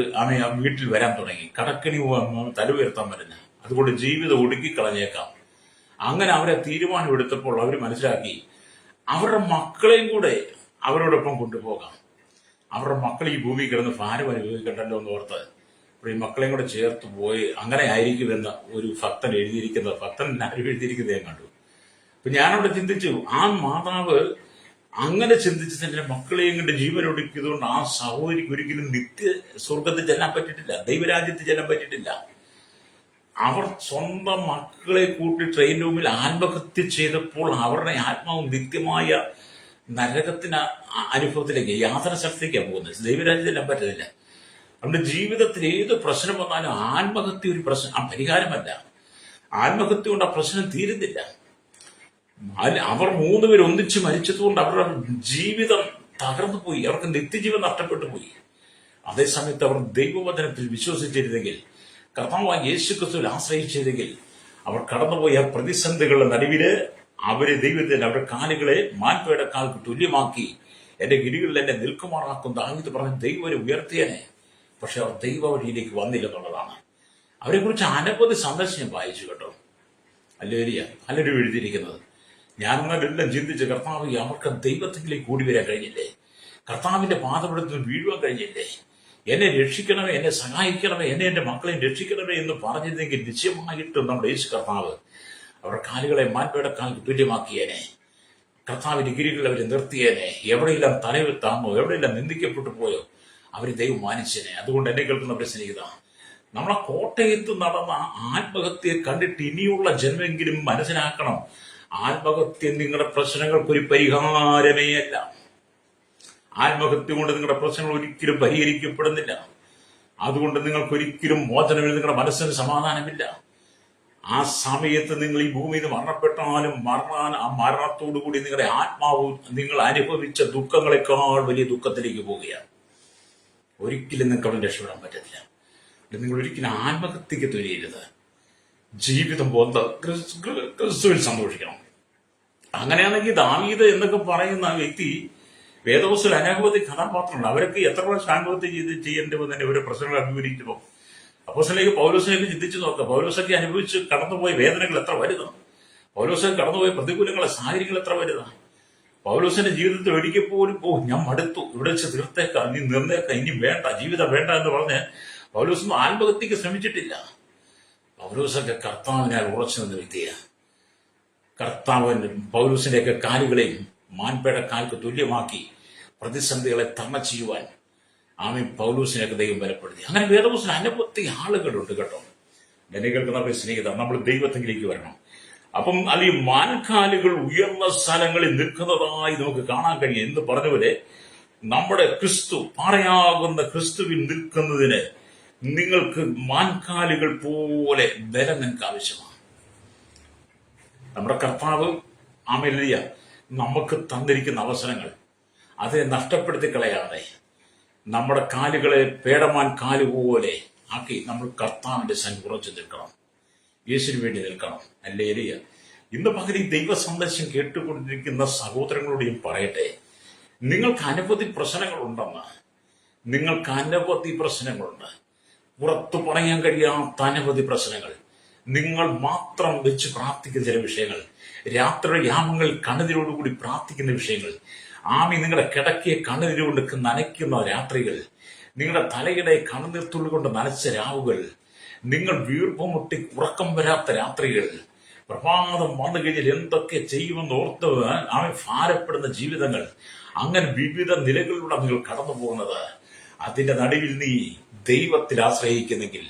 വീട്ടിൽ വരാൻ തുടങ്ങി, കടക്കണി തല ഉയർത്താൻ പറ്റില്ല, അതുകൊണ്ട് ജീവിതം ഒടുക്കിക്കളഞ്ഞേക്കാം. അങ്ങനെ അവരെ തീരുമാനമെടുത്തപ്പോൾ അവർ മനസ്സിലാക്കി അവരുടെ മക്കളെയും കൂടെ അവരോടൊപ്പം കൊണ്ടുപോകാം. അവരുടെ മക്കൾ ഈ ഭൂമി കിടന്ന് ഭാരം അനുഭവിക്കണ്ടല്ലോ എന്ന് ഓർത്ത് ഈ മക്കളെയും കൂടെ ചേർത്ത് പോയി. അങ്ങനെ ആയിരിക്കുമെന്ന് ഒരു ഭക്തൻ എഴുതിയിരിക്കുന്നത്, ഭക്തൻ ആരും എഴുതിയിരിക്കുന്നത് ഞാൻ കണ്ടു. അപ്പൊ ഞാനവിടെ ചിന്തിച്ചു, ആ മാതാവ് അങ്ങനെ ചിന്തിച്ച് തന്റെ മക്കളെയും കൊണ്ട് ജീവൻ ഒടുക്കിയതുകൊണ്ട് ആ സഹോദരിക്ക് ഒരിക്കലും നിത്യ സ്വർഗത്തിൽ ചെല്ലാൻ പറ്റിയിട്ടില്ല, ദൈവരാജ്യത്തിൽ ചെല്ലാൻ പറ്റിയിട്ടില്ല. അവർ സ്വന്തം മക്കളെ കൂട്ടി ട്രെയിൻ റൂമിൽ ആത്മഹത്യ ചെയ്തപ്പോൾ അവരുടെ ആത്മാവ് നിത്യമായ നരകത്തിന് അനുഭവത്തിലേക്ക്, യാത്ര സ്ഥലത്തേക്കാണ് പോകുന്നത്. ദൈവരാജ്യത്തിൽ ചെല്ലാൻ പറ്റുന്നില്ല. നമ്മുടെ ജീവിതത്തിൽ ഏത് പ്രശ്നം വന്നാലും ആത്മഹത്യ ഒരു പ്രശ്നം പരിഹാരമല്ല. ആത്മഹത്യ കൊണ്ട് ആ പ്രശ്നം തീരുന്നില്ല. അവർ 3 പേര് ഒന്നിച്ച് മരിച്ചതുകൊണ്ട് അവരുടെ ജീവിതം തകർന്നു പോയി, അവർക്ക് നിത്യജീവൻ നഷ്ടപ്പെട്ടു പോയി. അതേസമയത്ത് അവർ ദൈവവചനത്തിൽ വിശ്വസിച്ചിരുന്നെങ്കിൽ, കർത്താവായ യേശുക്രിസ്തുവിൽ ആശ്രയിച്ചിരുന്നെങ്കിൽ, അവർ കടന്നുപോയ പ്രതിസന്ധികളുടെ നടുവില് അവര് ദൈവത്തിന് അവരുടെ കാലുകളെ മാൻപയുടെ കാൽക്ക് തുല്യമാക്കി എന്റെ ഗിരികളിൽ എന്നെ നിൽക്കുമാറാക്കും ദാവീദ് പറഞ്ഞ് ദൈവം ഉയർത്തിയനെ. പക്ഷെ അവർ ദൈവ വഴിയിലേക്ക് വന്നില്ലെന്നുള്ളതാണ്. അവരെ കുറിച്ച് അനവധി സന്ദേശം വായിച്ചു കേട്ടോ. ഹല്ലേലൂയ. പലരും എഴുതിയിരിക്കുന്നത് ഞാനെല്ലാം ചിന്തിച്ച്, കർത്താവ് അവർക്ക് ദൈവത്തിലേക്ക് കൂടി വരാൻ കഴിഞ്ഞില്ലേ, കർത്താവിന്റെ പാദപീഠത്തിൽ വീഴുവാൻ കഴിഞ്ഞില്ലേ, എന്നെ രക്ഷിക്കണമേ, എന്നെ സഹായിക്കണമേ, എന്നെ എന്റെ മക്കളെ രക്ഷിക്കണമേ എന്ന് പറഞ്ഞിരുന്നെങ്കിൽ നിശ്ചയമായിട്ടും നമ്മുടെ യേശു കർത്താവ് അവരുടെ കാലുകളെ മാൻപയുടെ കാലിന് തുല്യമാക്കിയേനെ. കർത്താവിന്റെ ഗിരികളിൽ അവരെ നിർത്തിയേനെ. എവിടെയെല്ലാം തലയിൽ താന്നോ, എവിടെയെല്ലാം നിന്ദിക്കപ്പെട്ടു പോയോ അവര് ദൈവം മാനിച്ചേനെ. അതുകൊണ്ട് എന്നെ കേൾക്കുന്നവരെ സ്നേഹിത, നമ്മളെ കോട്ടയത്ത് നടന്ന ആത്മഹത്യയെ കണ്ടിട്ട് ഇനിയുള്ള ജന്മെങ്കിലും മനസ്സിലാക്കണം, ആത്മഹത്യ നിങ്ങളുടെ പ്രശ്നങ്ങൾക്കൊരു പരിഹാരമേ അല്ല. ആത്മഹത്യ കൊണ്ട് നിങ്ങളുടെ പ്രശ്നങ്ങൾ ഒരിക്കലും പരിഹരിക്കപ്പെടുന്നില്ല. അതുകൊണ്ട് നിങ്ങൾക്കൊരിക്കലും മോചനമില്ല, നിങ്ങളുടെ മനസ്സിന് സമാധാനമില്ല. ആ സമയത്ത് നിങ്ങൾ ഈ ഭൂമിയിൽ നിന്ന് മരണപ്പെട്ടാലും ആ മരണത്തോടുകൂടി നിങ്ങളുടെ ആത്മാവ് നിങ്ങൾ അനുഭവിച്ച ദുഃഖങ്ങളെക്കാൾ വലിയ ദുഃഖത്തിലേക്ക് പോവുകയാണ്. ഒരിക്കലും നിങ്ങൾക്ക് അവിടെ രക്ഷപ്പെടാൻ പറ്റത്തില്ല. നിങ്ങൾ ഒരിക്കലും ആത്മഹത്യക്ക് തുനിയരുത്. ജീവിതം പോലെ ക്രിസ്തുവിൽ സന്തോഷിക്കണം. അങ്ങനെയാണെങ്കിൽ ദാവീദ് എന്നൊക്കെ പറയുന്ന വ്യക്തി വേദപുസ്തകത്തിൽ അനവധി കഥാപാത്രങ്ങൾ, അവരൊക്കെ എത്ര പ്രാവശ്യം ആത്മഹത്യ ചെയ്യേണ്ടി വന്നതിന്റെ ഓരോ പ്രശ്നങ്ങൾ അഭിമുഖീകരിക്കുമ്പോൾ അപ്പോസ്തലനായ പൗലോസിനെയൊക്കെ ചിന്തിച്ചു നോക്കാം. പൗലോസൊക്കെ അനുഭവിച്ച് കടന്നുപോയ വേദനകൾ എത്ര വലുതാണ്, പൗലോസൊക്കെ കടന്നുപോയ പ്രതികൂലങ്ങളെ സാഹചര്യങ്ങൾ എത്ര വലുതാണ്. പൗലോസിന്റെ ജീവിതത്തിൽ ഒരിക്കൽ പോലും ഞാൻ മടുത്തു, ഇവിടെ വെച്ച് തീർത്തേക്കാം, നീ നിർന്നേക്കാം, ഇനി വേണ്ട, ജീവിതം വേണ്ട എന്ന് പറഞ്ഞ് പൗലോസൊന്നും ആത്മഹത്യക്ക് ശ്രമിച്ചിട്ടില്ല. പൗലോസൊക്കെ കർത്താവിനാൽ ഉറച്ചു നിന്ന വ്യക്തിയാണ്. കർത്താവിന്റെ പൗലോസിന്റെയൊക്കെ കാലുകളെയും മാൻപേട കാൽക്ക് തുല്യമാക്കി പ്രതിസന്ധികളെ തരണം ചെയ്യുവാൻ പൗലോസിനെയൊക്കെ ദൈവം ബലപ്പെടുത്തി. അങ്ങനെ വേദപുസ്തകത്തിൽ അനവധി ആളുകളുണ്ട് കേട്ടോ. എന്നെ കേൾക്കുന്നവരെ സ്നേഹിത, നമ്മൾ ദൈവത്തിലേക്ക് വരണം. അപ്പം ഈ മാൻകാലുകൾ ഉയർന്ന സ്ഥലങ്ങളിൽ നിൽക്കുന്നതായി നമുക്ക് കാണാൻ കഴിയും. എന്ന് പറഞ്ഞപോലെ നമ്മുടെ ക്രിസ്തു, പാറയാകുന്ന ക്രിസ്തുവിൽ നിൽക്കുന്നതിന് നിങ്ങൾക്ക് മാൻകാലുകൾ പോലെ ബലം നിങ്ങൾക്ക് ആവശ്യമാണ്. നമ്മുടെ കർത്താവ് ആമേലിയ നമുക്ക് തന്നിരിക്കുന്ന അവസരങ്ങൾ അത് നഷ്ടപ്പെടുത്തി കളയാതെ നമ്മുടെ കാലുകളെ പേടമാൻ കാലുപോലെ ആക്കി നമ്മൾ കർത്താവിന്റെ സന്നിധിയിൽ ഉറച്ചു നിൽക്കണം, യേശുവിന് വേണ്ടി നിൽക്കണം. ഹല്ലേലൂയ. ഇന്ന് പകൽ ഈ ദൈവ സന്ദേശം കേട്ടുകൊണ്ടിരിക്കുന്ന സഹോദരങ്ങളോട് ഞാൻ പറയട്ടെ, നിങ്ങൾക്ക് അനവധി പ്രശ്നങ്ങളുണ്ടെന്ന്, നിങ്ങൾക്ക് അനവധി പ്രശ്നങ്ങളുണ്ട്, പുറത്തു പറയാൻ കഴിയാത്ത അനവധി പ്രശ്നങ്ങൾ, നിങ്ങൾ മാത്രം വെച്ച് പ്രാർത്ഥിക്കുന്ന ചില വിഷയങ്ങൾ, രാത്രി യാമങ്ങൾ കണ്ണുനീരോടുകൂടി പ്രാർത്ഥിക്കുന്ന വിഷയങ്ങൾ, നിങ്ങളുടെ കിടക്കയെ കണ്ണുനീരുകൊണ്ട് നനയ്ക്കുന്ന രാത്രികൾ, നിങ്ങളുടെ തലയുടെ കണ്ണുനീർത്തുള്ളി കൊണ്ട് നനച്ച രാവുകൾ, നിങ്ങൾ വീർപ്പുമുട്ടി ഉറക്കം വരാത്ത രാത്രികൾ, പ്രഭാതം വന്നു കഴിഞ്ഞാൽ എന്തൊക്കെ ചെയ്യുമെന്ന് ഓർത്ത് ഭാരപ്പെടുന്ന ജീവിതങ്ങൾ, അങ്ങനെ വിവിധ നിലകളിലൂടെ നിങ്ങൾ കടന്നു പോകുന്നത്, അതിന്റെ നടുവിൽ നീ ദൈവത്തിൽ ആശ്രയിക്കുന്നെങ്കിൽ,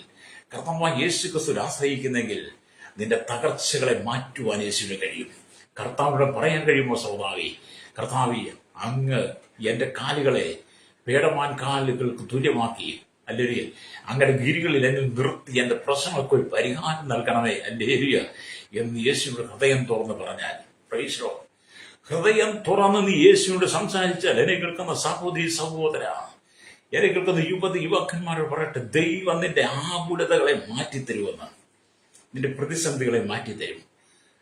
കർത്താവായ യേശു ക്രിസ്തുവിൽ ആശ്രയിക്കുന്നെങ്കിൽ, നിന്റെ തകർച്ചകളെ മാറ്റുവാൻ യേശുവിന് കഴിയും. കർത്താവിനോട് പറയാൻ കഴിയുമോ സഹോദരി, കർത്താവേ, അങ്ങ് എന്റെ കാലുകളെ പേടമാൻ കാലുകൾക്ക് തുല്യമാക്കി, അല്ലേരിയ അങ്ങയുടെ ഗിരികളിൽ എന്നെ നിർത്തി എന്റെ പ്രശ്നങ്ങൾക്ക് ഒരു പരിഹാരം നൽകണമേ, അല്ലേരിയ എന്ന് യേശുവിന്റെ ഹൃദയം തുറന്ന് പറഞ്ഞാൽ, പ്രൈസ് ദി ലോർഡ്, ഹൃദയം തുറന്ന് നീ യേശുവിനോട് സംസാരിച്ചാൽ, എന്നെ കേൾക്കുന്ന സഹോദരി സഹോദര, എന്നെ കേൾക്കുന്ന യുവതി യുവാക്കന്മാരോട് പറയട്ടെ, ദൈവം നിന്റെ ആകുലതകളെ മാറ്റിത്തരുമെന്ന്, നിന്റെ പ്രതിസന്ധികളെ മാറ്റിത്തരും.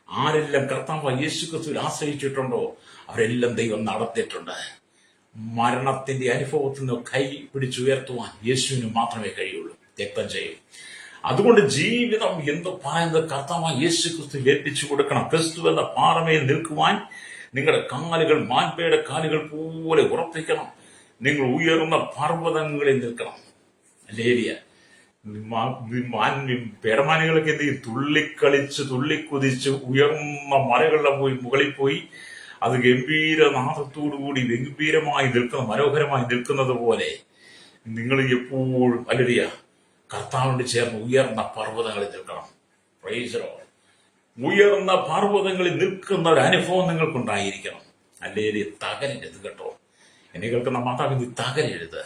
ആരെല്ലാം കർത്താവ് യേശു ക്രിസ്തുവിൽ ആശ്രയിച്ചിട്ടുണ്ടോ അവരെല്ലാം ദൈവം നടത്തിയിട്ടുണ്ട്. മരണത്തിന്റെ അനുഭവത്തിൽ നിന്ന് കൈ പിടിച്ചുയർത്തുവാൻ യേശുവിന് മാത്രമേ കഴിയുള്ളൂ, രക്തം ചെയ്യും. അതുകൊണ്ട് ജീവിതം എന്ന് പറയുന്നത് കർത്താവായ യേശു ക്രിസ്തുവിൽ ഏൽപ്പിച്ചു കൊടുക്കണം. ക്രിസ്തു എന്ന പാറമേൽ നിൽക്കുവാൻ നിങ്ങളുടെ കാലുകൾ മാൻപേയുടെ കാലുകൾ പോലെ ഉറപ്പിക്കണം. നിങ്ങൾ ഉയർന്ന പർവ്വതങ്ങളിൽ നിൽക്കണം. ലേരിയ പേടമാനുകളൊക്കെ എന്ത് ചെയ്യും? തുള്ളിക്കളിച്ച് തുള്ളിക്കുതിച്ച് ഉയർന്ന മലകളുടെ മുകളിൽ പോയി അത് ഗംഭീരനാഥത്തോടുകൂടി ഗംഭീരമായി നിൽക്കുന്ന, മനോഹരമായി നിൽക്കുന്നത് പോലെ നിങ്ങൾ എപ്പോഴും അല്ലേലിയ കർത്താവിനോട് ചേർന്ന് ഉയർന്ന പർവ്വതങ്ങളിൽ നിൽക്കണം. Praise the Lord. ഉയർന്ന പർവ്വതങ്ങളിൽ നിൽക്കുന്ന ഒരു അനുഭവം നിങ്ങൾക്കുണ്ടായിരിക്കണം. അല്ലേലിയ തകരരുത് കേട്ടോ. എന്നെ കേൾക്കുന്ന മാതാവ്, നീ തകരരുത്,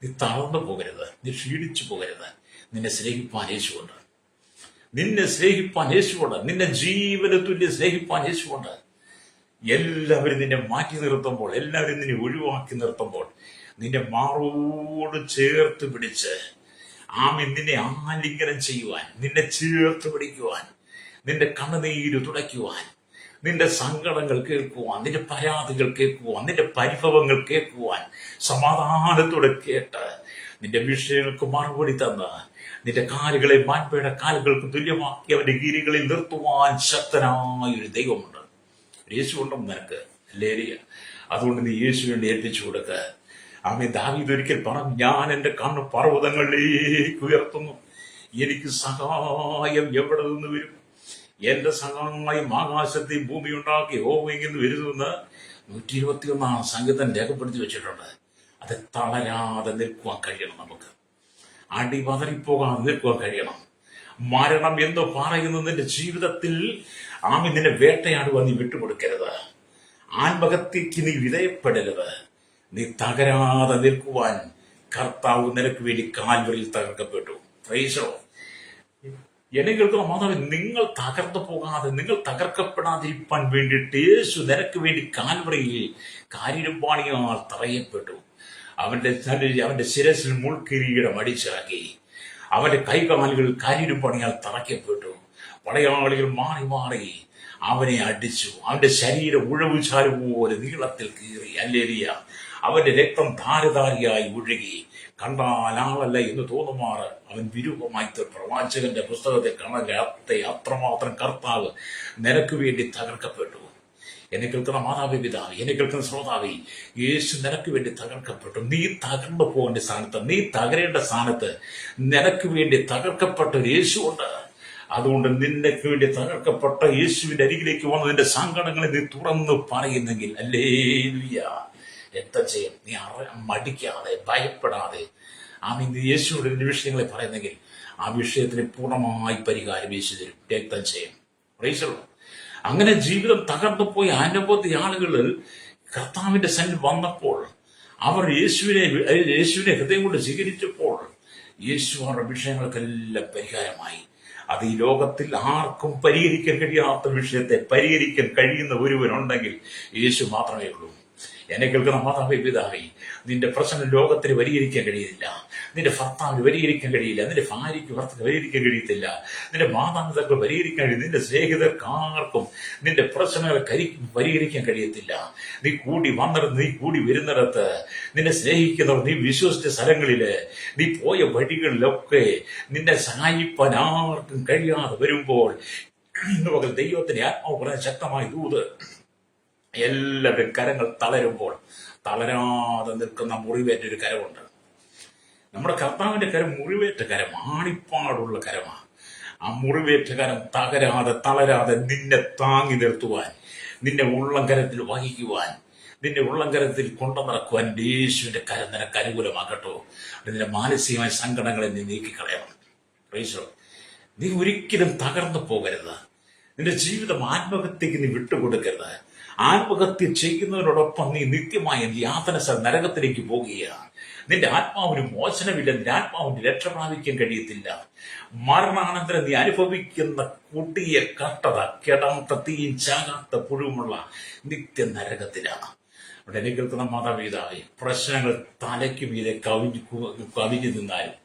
നീ തളർന്നു പോകരുത്, നീ ക്ഷീണിച്ചു പോകരുത്. നിന്നെ സ്നേഹിപ്പാൻ യേശുവുണ്ട്, നിന്നെ സ്നേഹിപ്പാൻ യേശുവുണ്ട്, നിന്നെ ജീവന തുല്യം സ്നേഹിപ്പാൻ യേശുവുണ്ട്. എല്ലാവരും നിന്നെ മാറ്റി നിർത്തുമ്പോൾ, എല്ലാവരും നിന്നെ ഒഴിവാക്കി നിർത്തുമ്പോൾ, നിന്നെ മാറോട് ചേർത്ത് പിടിച്ച് നിന്നെ ആലിംഗനം ചെയ്യുവാൻ, നിന്നെ ചേർത്ത് പിടിക്കുവാൻ, നിന്റെ കണ്ണുനീര് തുടയ്ക്കുവാൻ, നിന്റെ സങ്കടങ്ങൾ കേൾക്കുവാൻ, നിന്റെ പരാതികൾ കേൾക്കുവാൻ, നിന്റെ പരിഭവങ്ങൾ കേൾക്കുവാൻ, സമാധാനത്തോടെ കേട്ട് നിന്റെ വിഷയങ്ങൾക്ക് മറുപടി തന്ന് നിന്റെ കാലുകളെ മാൻപേയുടെ കാലുകൾക്ക് തുല്യമാക്കി അവന്റെ ഗിരികളിൽ നിർത്തുവാൻ ശക്തനായ ഒരു ദൈവമുണ്ട്. യേശു ഉണ്ടെന്ന് നിനക്ക്, ലേരിയ. അതുകൊണ്ട് നീ യേശുവിനെ ഏൽപ്പിച്ചു കൊടുക്ക. ദാവീദ് ഒരിക്കൽ പറഞ്ഞു, ഞാൻ എന്റെ കണ്ണ് പർവ്വതങ്ങളിലേക്ക് ഉയർത്തുന്നു, എനിക്ക് സഹായം എവിടെ നിന്ന് വരും? എന്റെ സഹായം ആകാശത്തെയും ഭൂമി ഉണ്ടാക്കി യഹോവയിൽ നിന്ന് വരുന്നുവെന്ന് 121 സംഗീതം രേഖപ്പെടുത്തി വെച്ചിട്ടുണ്ട്. അത് തളരാതെ നിൽക്കുവാൻ കഴിയണം. നമുക്ക് അടിപതറിപ്പോകാതെ നിൽക്കുവാൻ കഴിയണം. മരണം എന്ന് പറയുന്നത് നിന്റെ ജീവിതത്തിൽ നിന്നെ വേട്ടയാടുവാൻ നീ വിട്ടുകൊടുക്കരുത്. ആത്മഹത്യക്ക് നീ വിധേയപ്പെടരുത്. നീ തകരാതെ നിൽക്കുവാൻ കർത്താവ് നിനക്ക് വേണ്ടി കാൽവരിയിൽ തകർക്കപ്പെട്ടു. Praise the Lord. എന്നെ കേൾക്കുന്ന മാതാവ്, നിങ്ങൾ തകർന്നു പോകാതെ, നിങ്ങൾ തകർക്കപ്പെടാതിരിക്കാൻ വേണ്ടിയിട്ട് യേശു നിനക്ക് വേണ്ടി കാൽവരിയിൽ കാരിരുമ്പാണിയാൽ തറയപ്പെട്ടു. അവന്റെ ശിരസിൽ മുൾക്കിരീടം അടിച്ചിറക്കി. അവന്റെ കൈകാലുകൾ കാരിരുമ്പാണിയാൽ തറയ്ക്കപ്പെട്ടു. പടയാളികൾ മാറി മാറി അവനെ അടിച്ചു. അവന്റെ ശരീരം ഉഴവുചാല് പോലെ നീളത്തിൽ കീറി, അല്ലേലിയ. അവന്റെ രക്തം ധാരധാരിയായി ഒഴുകി. കണ്ടാൽ ആളല്ല എന്ന് തോന്നുമാറ് അവൻ വിരൂപമായി പ്രവാചകന്റെ പുസ്തകത്തെ കാണാത്ത അത്രമാത്രം കർത്താവ് നിനക്ക് വേണ്ടി തകർക്കപ്പെട്ടു. എന്നെ കേൾക്കുന്ന മാതാവി പിതാവ്, എന്നെ കേൾക്കുന്ന ശ്രോതാവി, യേശു നിനക്ക് വേണ്ടി തകർക്കപ്പെട്ടു. നീ തകർന്നു പോകേണ്ട സ്ഥാനത്ത്, നീ തകരേണ്ട സ്ഥാനത്ത് നിനക്ക് വേണ്ടി തകർക്കപ്പെട്ട ഒരു യേശുവുണ്ട്. അതുകൊണ്ട് നിനക്ക് വേണ്ടി തകർക്കപ്പെട്ട യേശുവിന്റെ അരികിലേക്ക് വന്ന് നിന്റെ സങ്കടങ്ങളെ നീ തുറന്നു പറയുന്നെങ്കിൽ, ഹല്ലേലൂയ, രക്തം ചെയ്യും. നീ മടിക്കാതെ, ഭയപ്പെടാതെ നീ യേശുവിടെ നിന്റെ വിഷയങ്ങളെ പറയുന്നെങ്കിൽ ആ വിഷയത്തിന് പൂർണ്ണമായി പരിഹാരം യേശു തരും. രക്തം ചെയ്യും. Praise the Lord. അങ്ങനെ ജീവിതം തകർന്നു പോയ അനവധി ആളുകൾ കർത്താവിന്റെ സന്നിധിയിൽ വന്നപ്പോൾ, അവർ യേശുവിനെ ഹൃദയം കൊണ്ട് സ്വീകരിച്ചപ്പോൾ യേശു അവരുടെ വിഷയങ്ങൾക്കെല്ലാം പരിഹാരമായി. അത് ഈ ലോകത്തിൽ ആർക്കും പരിഹരിക്കാൻ കഴിയാത്ത വിഷയത്തെ പരിഹരിക്കാൻ കഴിയുന്ന ഒരുവനുണ്ടെങ്കിൽ യേശു മാത്രമേ ഉള്ളൂ. എന്നെ കേൾക്കുന്ന മാതാവേ പിതാവേ, നിന്റെ പ്രശ്നം ലോകത്തിന് പരിഹരിക്കാൻ കഴിയില്ല, നിന്റെ ഭർത്താവിന് പരിഹരിക്കാൻ കഴിയില്ല, നിന്റെ ഭാര്യയ്ക്ക് ഭർത്താവ് പരിഹരിക്കാൻ കഴിയത്തില്ല, നിന്റെ മാതാപിതാക്കൾ പരിഹരിക്കാൻ കഴിയില്ല, നിന്റെ സ്നേഹിതർക്കാർക്കും നിന്റെ പ്രശ്നങ്ങളെ പരിഹരിക്കാൻ കഴിയത്തില്ല. നീ കൂടി വരുന്നിടത്ത് നിന്നെ സ്നേഹിക്കുന്നവർ, നീ വിശ്വസിച്ച സ്ഥലങ്ങളില്, നീ പോയ വഴികളിലൊക്കെ നിന്നെ സഹായിപ്പാൻ ആർക്കും കഴിയാതെ വരുമ്പോൾ ഇന്ന് പകൽ ദൈവത്തിന്റെ ആത്മാവ് പറയാൻ ശക്തമായി ദൂത്, എല്ലാവരും കരങ്ങൾ തളരുമ്പോൾ തളരാതെ നിൽക്കുന്ന മുറിവേറ്റൊരു കരമുണ്ട്. നമ്മുടെ കർത്താവിന്റെ കരം മുറിവേറ്റ കരം, ആണിപ്പാടുള്ള കരമാണ്. ആ മുറിവേറ്റ കരം തകരാതെ തളരാതെ നിന്നെ താങ്ങി നിർത്തുവാൻ, നിന്നെ ഉള്ളം കരത്തിൽ വഹിക്കുവാൻ നിന്റെ ഉള്ളംകരത്തിൽ കൊണ്ടു നടക്കുവാൻ യേശുവിന്റെ കരം നിനക്ക് അനുകൂലമാക്കട്ടോ. നിന്റെ മാനസികമായ സങ്കടങ്ങളെ നീ നീക്കിക്കളയണം. പ്രൈസോ, നീ ഒരിക്കലും തകർന്നു പോകരുത്. നിന്റെ ജീവിതം ആത്മഹത്യക്ക് നീ വിട്ടുകൊടുക്കരുത്. ആത്മഹത്യ ചെയ്യുന്നതിനോടൊപ്പം നീ നിത്യമായ യാതന നരകത്തിലേക്ക് പോകുകയാണ്. നിന്റെ ആത്മാവിന് മോചനമില്ല, നിന്റെ ആത്മാവിന് രക്ഷ പ്രാപിക്കാൻ കഴിയത്തില്ല. മരണാനന്തരം നീ അനുഭവിക്കുന്ന കൊടിയ കട്ടത കെടാത്ത തീയും ചാകാത്ത പുഴുവുമുള്ള നിത്യ നരകത്തിലാണ്. അവിടെ എന്നെ കേൾക്കുന്ന മാതാപിതാവേ, പ്രശ്നങ്ങൾ തലയ്ക്ക് മീതെ കവിഞ്ഞു നിന്നാലും,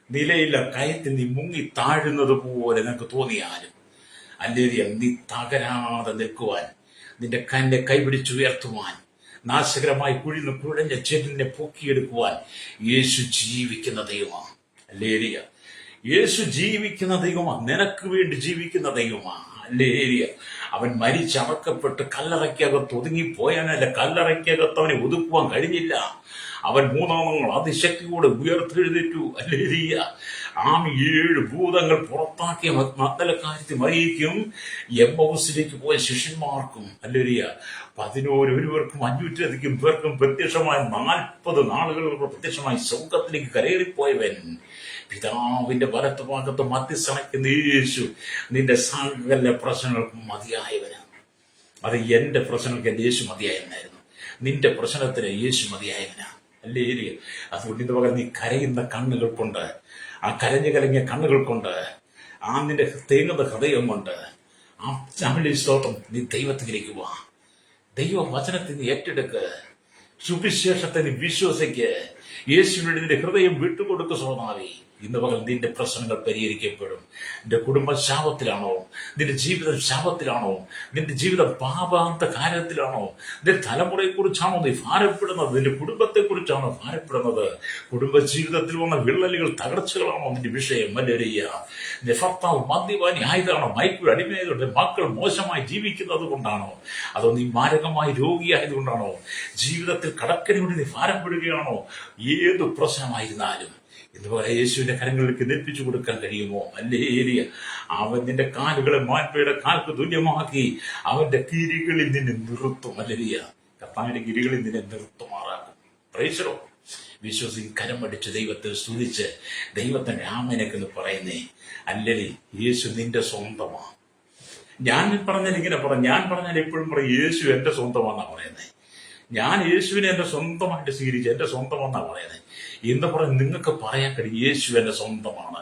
നിലയില്ല കയത്തിൽ നീ മുങ്ങി താഴുന്നത് പോലെ നിനക്ക് തോന്നിയാലും, അല്ലെങ്കിൽ നീ തകരാതെ നിൽക്കുവാൻ, നിന്റെ കന്നെ കൈപിടിച്ചുയർത്തുവാൻ, നാശകരമായി കുഴഞ്ഞ ചെടിനെ പൊക്കിയെടുക്കുവാൻ യേശു ജീവിക്കുന്ന ദൈവമാണ്. അല്ലേലിയ, യേശു ജീവിക്കുന്ന ദൈവമാണ്. നിനക്ക് വേണ്ടി ജീവിക്കുന്ന ദൈവമാണ്. അല്ലേലിയ, അവൻ മരിച്ചടക്കപ്പെട്ട് കല്ലറയ്ക്കകത്ത് ഒതുങ്ങിപ്പോയാനല്ല, കല്ലറയ്ക്കകത്ത് അവനെ ഒതുക്കുവാൻ കഴിഞ്ഞില്ല. അവൻ മൂന്നാം നാൾ അതിശക്തിയോടെ ഉയർത്തെഴുന്നേറ്റു. അല്ലേലിയ, 7 ഭൂതങ്ങൾ പുറത്താക്കിയ മഗ്ദലക്കാരത്തി മറിയയ്ക്കും എമ്മൗസിലേക്ക് പോയ ശിഷ്യന്മാർക്കും, അല്ലേലിയ, 11 500 പേർക്കും പ്രത്യക്ഷമായി 40 നാളുകൾക്ക് പ്രത്യക്ഷമായി സ്വർഗത്തിലേക്ക് കരയേറിപ്പോയവൻ, പിതാവിന്റെ വലത്ത് ഭാഗത്ത് മധ്യസ്ഥനയ്ക്കുന്ന യേശു നിന്റെ സകല പ്രശ്നങ്ങൾക്കും മതിയായവനാണ്. അത് എന്റെ പ്രശ്നങ്ങൾക്ക് എന്റെ യേശു മതിയായവനായിരുന്നു. നിന്റെ പ്രശ്നത്തിന് യേശു മതിയായവനാണ്. അല്ലേ? അതുകൊണ്ട് ഇത് പകരം നീ കരയുന്ന കണ്ണുകൾ കൊണ്ട്, ആ കരഞ്ഞു കലങ്ങിയ കണ്ണുകൾ കൊണ്ട്, ആ നിന്റെ തേങ്ങുന്ന ഹൃദയം കൊണ്ട്, ആ ചമലി സ്തോത്രം നീ ദൈവത്തിലേക്ക് വാ. ദൈവ വചനത്തെ നീ ഏറ്റെടുക്ക്. സുവിശേഷത്തെ നീ വിശ്വസിക്ക്. യേശുവിനോട് നിന്റെ ഹൃദയം വിട്ടുകൊടുക്കുക. സ്വഭാവി, ഇന്ന് പകൽ നിന്റെ പ്രശ്നങ്ങൾ പരിഹരിക്കപ്പെടും. നിന്റെ കുടുംബം ശാപത്തിലാണോ? നിന്റെ ജീവിതം ശാപത്തിലാണോ? നിന്റെ ജീവിതം പാപാന്ത കാര്യത്തിലാണോ? നിന്റെ തലമുറയെ കുറിച്ചാണോ നീ ഭാരപ്പെടുന്നത്? നിന്റെ കുടുംബത്തെ കുറിച്ചാണോ ഭാരപ്പെടുന്നത്? കുടുംബ ജീവിതത്തിൽ വന്ന വിള്ളലുകൾ, തകർച്ചകളാണോ നിന്റെ വിഷയം? മല്ലേരിയ, നിന്റെ ഭർത്താവ് മദ്യപാനി ആയതാണോ? മയക്കുകൾ അടിമയായതുകൊണ്ട്? മക്കൾ മോശമായി ജീവിക്കുന്നത് കൊണ്ടാണോ? അതോ നീ മാരകമായി രോഗിയായതുകൊണ്ടാണോ? ജീവിതത്തിൽ കടക്കരയോട് നീ ഭാരപ്പെടുകയാണോ? ഏത് പ്രശ്നമായിരുന്നാലും ഇതുപോലെ യേശുവിന്റെ കരങ്ങളിലേക്ക് നെൽപ്പിച്ചു കൊടുക്കാൻ കഴിയുമോ? അല്ലേലിയ, അവൻ നിന്റെ കാലുകളെ മാൻപയുടെ കാൽക്ക് തുല്യമാക്കി അവന്റെ കിരികളിൽ നിന്നെ നിർത്തും. അല്ലേലിയ, കർത്താവിന്റെ കിരികളിൽ നിന്നെ നിർത്തുമാറാക്കും. പ്രൈസലോ, വിശ്വസിച്ച് കരമടിച്ച് ദൈവത്തെ സ്തുതിച്ച് ദൈവത്തിന്റെ ആമേനൊക്കെ പറയുന്നേ. അല്ലലി, യേശു നിന്റെ സ്വന്തമാണ്. ഞാൻ പറഞ്ഞാൽ ഇങ്ങനെ ഞാൻ പറഞ്ഞാൽ എപ്പോഴും പറയും യേശു എന്റെ സ്വന്തമാണെന്നാ പറയുന്നത്. ഞാൻ യേശുവിനെ എന്റെ സ്വന്തമായിട്ട് സ്വീകരിച്ച് എന്റെ സ്വന്തമെന്നാ പറയുന്നത്. എന്ന് പറഞ്ഞ് നിങ്ങൾക്ക് പറയാൻ കഴിയും യേശു എന്റെ സ്വന്തമാണ്.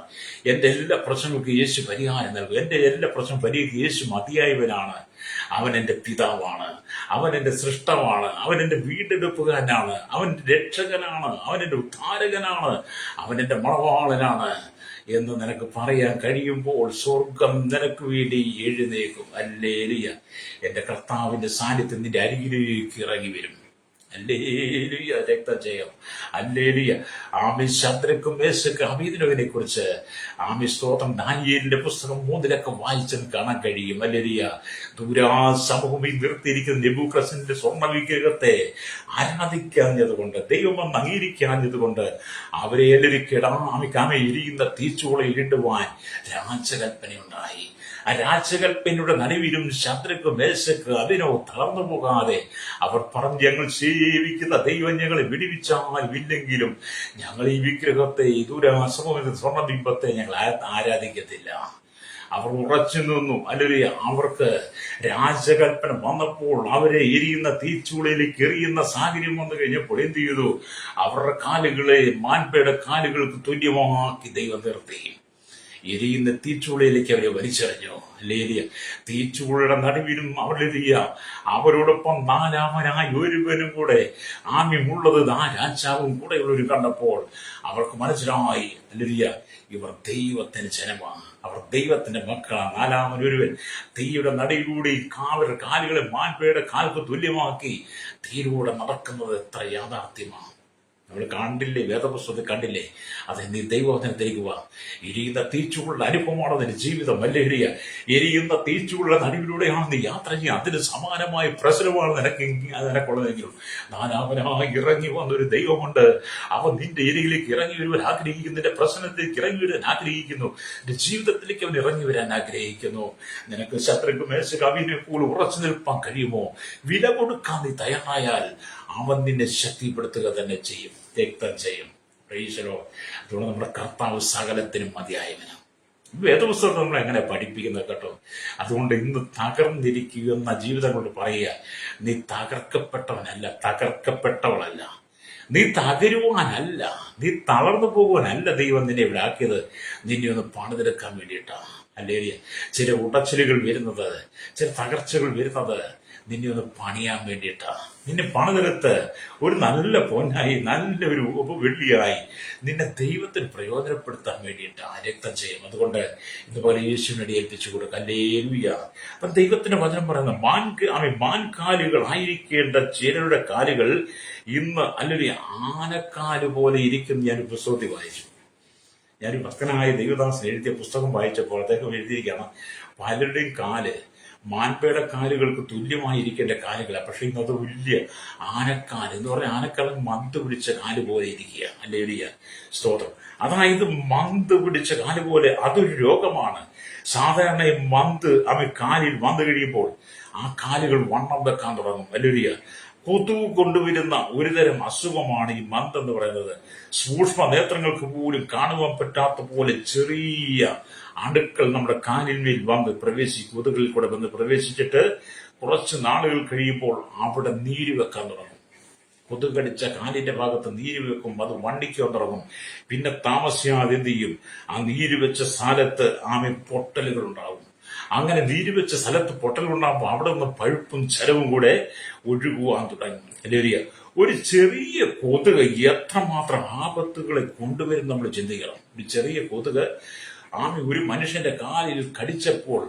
എന്റെ എല്ലാ പ്രശ്നങ്ങൾക്കും യേശു പരിഹാരം നൽകും. എന്റെ എല്ലാ പ്രശ്നം പരിഹരിക്കും യേശു മതിയായവനാണ്. അവൻ എന്റെ പിതാവാണ്. അവൻ എന്റെ സൃഷ്ടമാണ്. അവൻ എന്റെ വീണ്ടെടുപ്പുകാരനാണ്. അവൻ രക്ഷകനാണ്. അവൻ എന്റെ ഉദ്ധാരകനാണ്. അവൻ എന്റെ മണവാളനാണ് എന്ന് നിനക്ക് പറയാൻ കഴിയുമ്പോൾ സ്വർഗം നിനക്ക് വേണ്ടി എഴുന്നേക്കും. അല്ലേലിയ, എന്റെ കർത്താവിന്റെ സാന്നിധ്യം നിന്റെ അരികിലേക്ക് ഇറങ്ങി വരും. അല്ലേലിയ, രക്തജയം. അല്ലേലിയ. ആമി ശദ്രക്കും മേശക്കും അബീദ്നോവിനെ കുറിച്ച് ആമി സ്തോത്രം ദാനിയേലിന്റെ പുസ്തകം 3 വായിച്ചെന്ന് കാണാൻ കഴിയും. അല്ലേലിയ, ദൂരാസമൂഹത്തിൽ നിർത്തിയിരിക്കുന്ന നെബൂഖദ്നേസറിന്റെ സ്വർണ്ണ വിഗ്രഹത്തെ ആരാധിക്കാഞ്ഞതുകൊണ്ട്, ദൈവം അംഗീകരിക്കാഞ്ഞതുകൊണ്ട് അവരെ എല്ലാവരും എരിയുന്ന തീച്ചൂളയിൽ ഇടുവാൻ രാജകൽപ്പനയുണ്ടായി. ആ രാജകൽപ്പനയുടെ നടുവിലും ശദ്രക്ക് മേശക്ക് അതിനോ തളർന്നു പോകാതെ അവർ പറഞ്ഞു, ഞങ്ങൾ സേവിക്കുന്ന ദൈവം ഞങ്ങളെ വിടുവിച്ചാലും ഇല്ലെങ്കിലും ഞങ്ങൾ ഈ വിഗ്രഹത്തെ, ഈ ദൂരാസമൂഹത്തെ, സ്വർണ്ണബിംബത്തെ ഞങ്ങൾ ആരാധിക്കത്തില്ല. അവർ ഉറച്ചു നിന്നു. അല്ലെങ്കിൽ അവർക്ക് രാജകൽപ്പന വന്നപ്പോൾ അവരെ എരിയുന്ന തീച്ചൂളയിലേക്ക് എറിയുന്ന സാഹചര്യം വന്നു കഴിഞ്ഞപ്പോൾ എന്ത് ചെയ്തു? അവരുടെ കാലുകളെ മാൻപയുടെ കാലുകൾക്ക് തുല്യമാക്കി ദൈവം നിർത്തി. എരിയുന്ന തീച്ചൂളയിലേക്ക് അവരെ വലിച്ചെറിഞ്ഞു. ലേലിയ, തീച്ചൂളയുടെ നടുവിലും അവരെറിയ. അവരോടൊപ്പം 4-ാമനായ ഒരുവനും കൂടെ ആമ്യമുള്ളത് ആ രാജാവും കൂടെയുള്ളവർ കണ്ടപ്പോൾ അവർക്ക് മനസ്സിലായി, ലേലിയ, ഇവർ ദൈവത്തിന് ജനമാണ്, അവർ ദൈവത്തിന്റെ മക്കളാണ്. 4-ാമൻ ഒരുവൻ തീയുടെ നടുവിലൂടെ കാലുകളെ മാൻപയുടെ കാൽക്ക് തുല്യമാക്കി തീയിലൂടെ നടക്കുന്നത് എത്ര യാഥാർത്ഥ്യമാണ്. നമ്മൾ കണ്ടില്ലേ, വേദപുസ്തകത്തിൽ കണ്ടില്ലേ? അത് നീ ദൈവവചനത്തിലേക്ക് വാ. എരിയുന്ന തീച്ചുകളുടെ അനുഭവമാണ് നിന്റെ ജീവിതം. അല്ലേ? എരിയുന്ന തീച്ചുകളുടെ നടുവിലൂടെയാണ് നീ യാത്ര ചെയ്യുക. അതിന് സമാനമായ പ്രശ്നമാണ് നിനക്കുള്ളതെങ്കിലും ഞാൻ അവനായി ഇറങ്ങി വന്നൊരു ദൈവമുണ്ട്. അവൻ നിന്റെ എരിയിലേക്ക് ഇറങ്ങി വരുവാൻ ആഗ്രഹിക്കുന്നു. നിന്റെ പ്രശ്നത്തിലേക്ക് ഇറങ്ങി വരാൻ ആഗ്രഹിക്കുന്നു. നിന്റെ ജീവിതത്തിലേക്ക് അവൻ ഇറങ്ങി വരാൻ ആഗ്രഹിക്കുന്നു. നിനക്ക് ശത്രുക്ക് മേശകവിനെ പോലും ഉറച്ചു നിൽപ്പാൻ കഴിയുമോ? വില കൊടുക്കാൻ നീ തയ്യാറായാൽ അവൻ നിന്നെ ശക്തിപ്പെടുത്തുക തന്നെ ചെയ്യും, രക്തം ചെയ്യും. പ്രൈസലോ. അതുകൊണ്ട് നമ്മുടെ കർത്താവ് സകലത്തിനും മതിയായവനാണ്. വേദപുസ്തകം നമ്മൾ എങ്ങനെ പഠിപ്പിക്കുന്നത് കേട്ടോ. അതുകൊണ്ട് ഇന്ന് തകർന്നിരിക്കുന്ന ജീവിതം കൊണ്ട് പറയുക, നീ തകർക്കപ്പെട്ടവനല്ല, തകർക്കപ്പെട്ടവളല്ല. നീ തകരുവാനല്ല, നീ തളർന്നു പോകുവാനല്ല ദൈവം നിന്നെ ഇവിടെ ആക്കിയത്. നിന്നെ ഒന്ന് പണിതെടുക്കാൻ വേണ്ടിയിട്ടാണ്. അല്ലേ? ചില ഉടച്ചിലുകൾ വരുന്നത്, ചില തകർച്ചകൾ വരുന്നത് നിന്നെ ഒന്ന് പണിയാൻ വേണ്ടിയിട്ടാണ്. നിന്നെ പണിതെടുത്ത് ഒരു നല്ല പൊന്നായി, നല്ലൊരു വെള്ളിയായി നിന്നെ ദൈവത്തിന് പ്രയോജനപ്പെടുത്താൻ വേണ്ടിയിട്ടാണ് രക്തം ചെയ്യും. അതുകൊണ്ട് ഇതുപോലെ യേശുവിനടി ഏൽപ്പിച്ചു കൊടുക്കുക. ഹല്ലേലൂയ. അപ്പം ദൈവത്തിന്റെ വചനം പറയുന്നത് മാൻകാലുകൾ ആയിരിക്കേണ്ട ചിലരുടെ കാലുകൾ ഇന്ന് അല്ലൊരു ആനക്കാല് പോലെ ഇരിക്കും. ഞാൻ പുസ്തകത്തിൽ വായിച്ചു. ഞാനൊരു ഭക്തനായ ദൈവദാസൻ എഴുതിയ പുസ്തകം വായിച്ചപ്പോൾ അദ്ദേഹം എഴുതിയിരിക്കുകയാണ്, പലരുടെയും കാല് മാൻപേടെ കാലുകൾക്ക് തുല്യമായിരിക്കേണ്ട കാലുകളാണ്. പക്ഷെ ഇന്നത് വലിയ ആനക്കാല് എന്ന് പറഞ്ഞാൽ ആനക്കാലം മന്ത് പിടിച്ച കാല് പോലെ ഇരിക്കുക. അല്ലേ? സ്തോത്രം. അതായത് മന്ത് പിടിച്ച കാല് പോലെ അതൊരു രോഗമാണ്. സാധാരണ കാലിൽ വന്നു കഴിയുമ്പോൾ ആ കാലുകൾ വണ്ണം വെക്കാൻ തുടങ്ങും. അല്ലേ? കൊതുക് കൊണ്ടുവരുന്ന ഒരുതരം അസുഖമാണ് ഈ മന്ത് എന്ന് പറയുന്നത്. സൂക്ഷ്മ നേത്രങ്ങൾക്ക് പോലും കാണുവാൻ പറ്റാത്ത പോലെ ചെറിയ അണുക്കൾ നമ്മുടെ കാലിന്മേൽ വന്ന് പ്രവേശിക്കും. കൊതുകളിൽ കൂടെ വന്ന് പ്രവേശിച്ചിട്ട് കുറച്ച് നാളുകൾ കഴിയുമ്പോൾ അവിടെ നീര് വെക്കാൻ തുടങ്ങും. കൊതുകടിച്ച കാലിന്റെ ഭാഗത്ത് നീര് വെക്കും, അത് വണ്ടിക്കാൻ തുടങ്ങും. പിന്നെ താമസിയാതെ എന്ത് ചെയ്യും? ആ നീര് വെച്ച സ്ഥലത്ത് പൊട്ടലുകൾ ഉണ്ടാവും. അങ്ങനെ നീര് വെച്ച സ്ഥലത്ത് പൊട്ടലുണ്ടാകുമ്പോൾ അവിടെ നിന്ന് പഴുപ്പും ചരവും കൂടെ ഒഴുകുവാൻ തുടങ്ങി. അല്ലേ? ഒരു ചെറിയ കൊതുക് എത്രമാത്രം ആപത്തുകളെ കൊണ്ടുവരും നമ്മൾ ചിന്തിക്കണം. ഒരു ചെറിയ കൊതുക് ഒരു മനുഷ്യന്റെ കാലിൽ കടിച്ചപ്പോൾ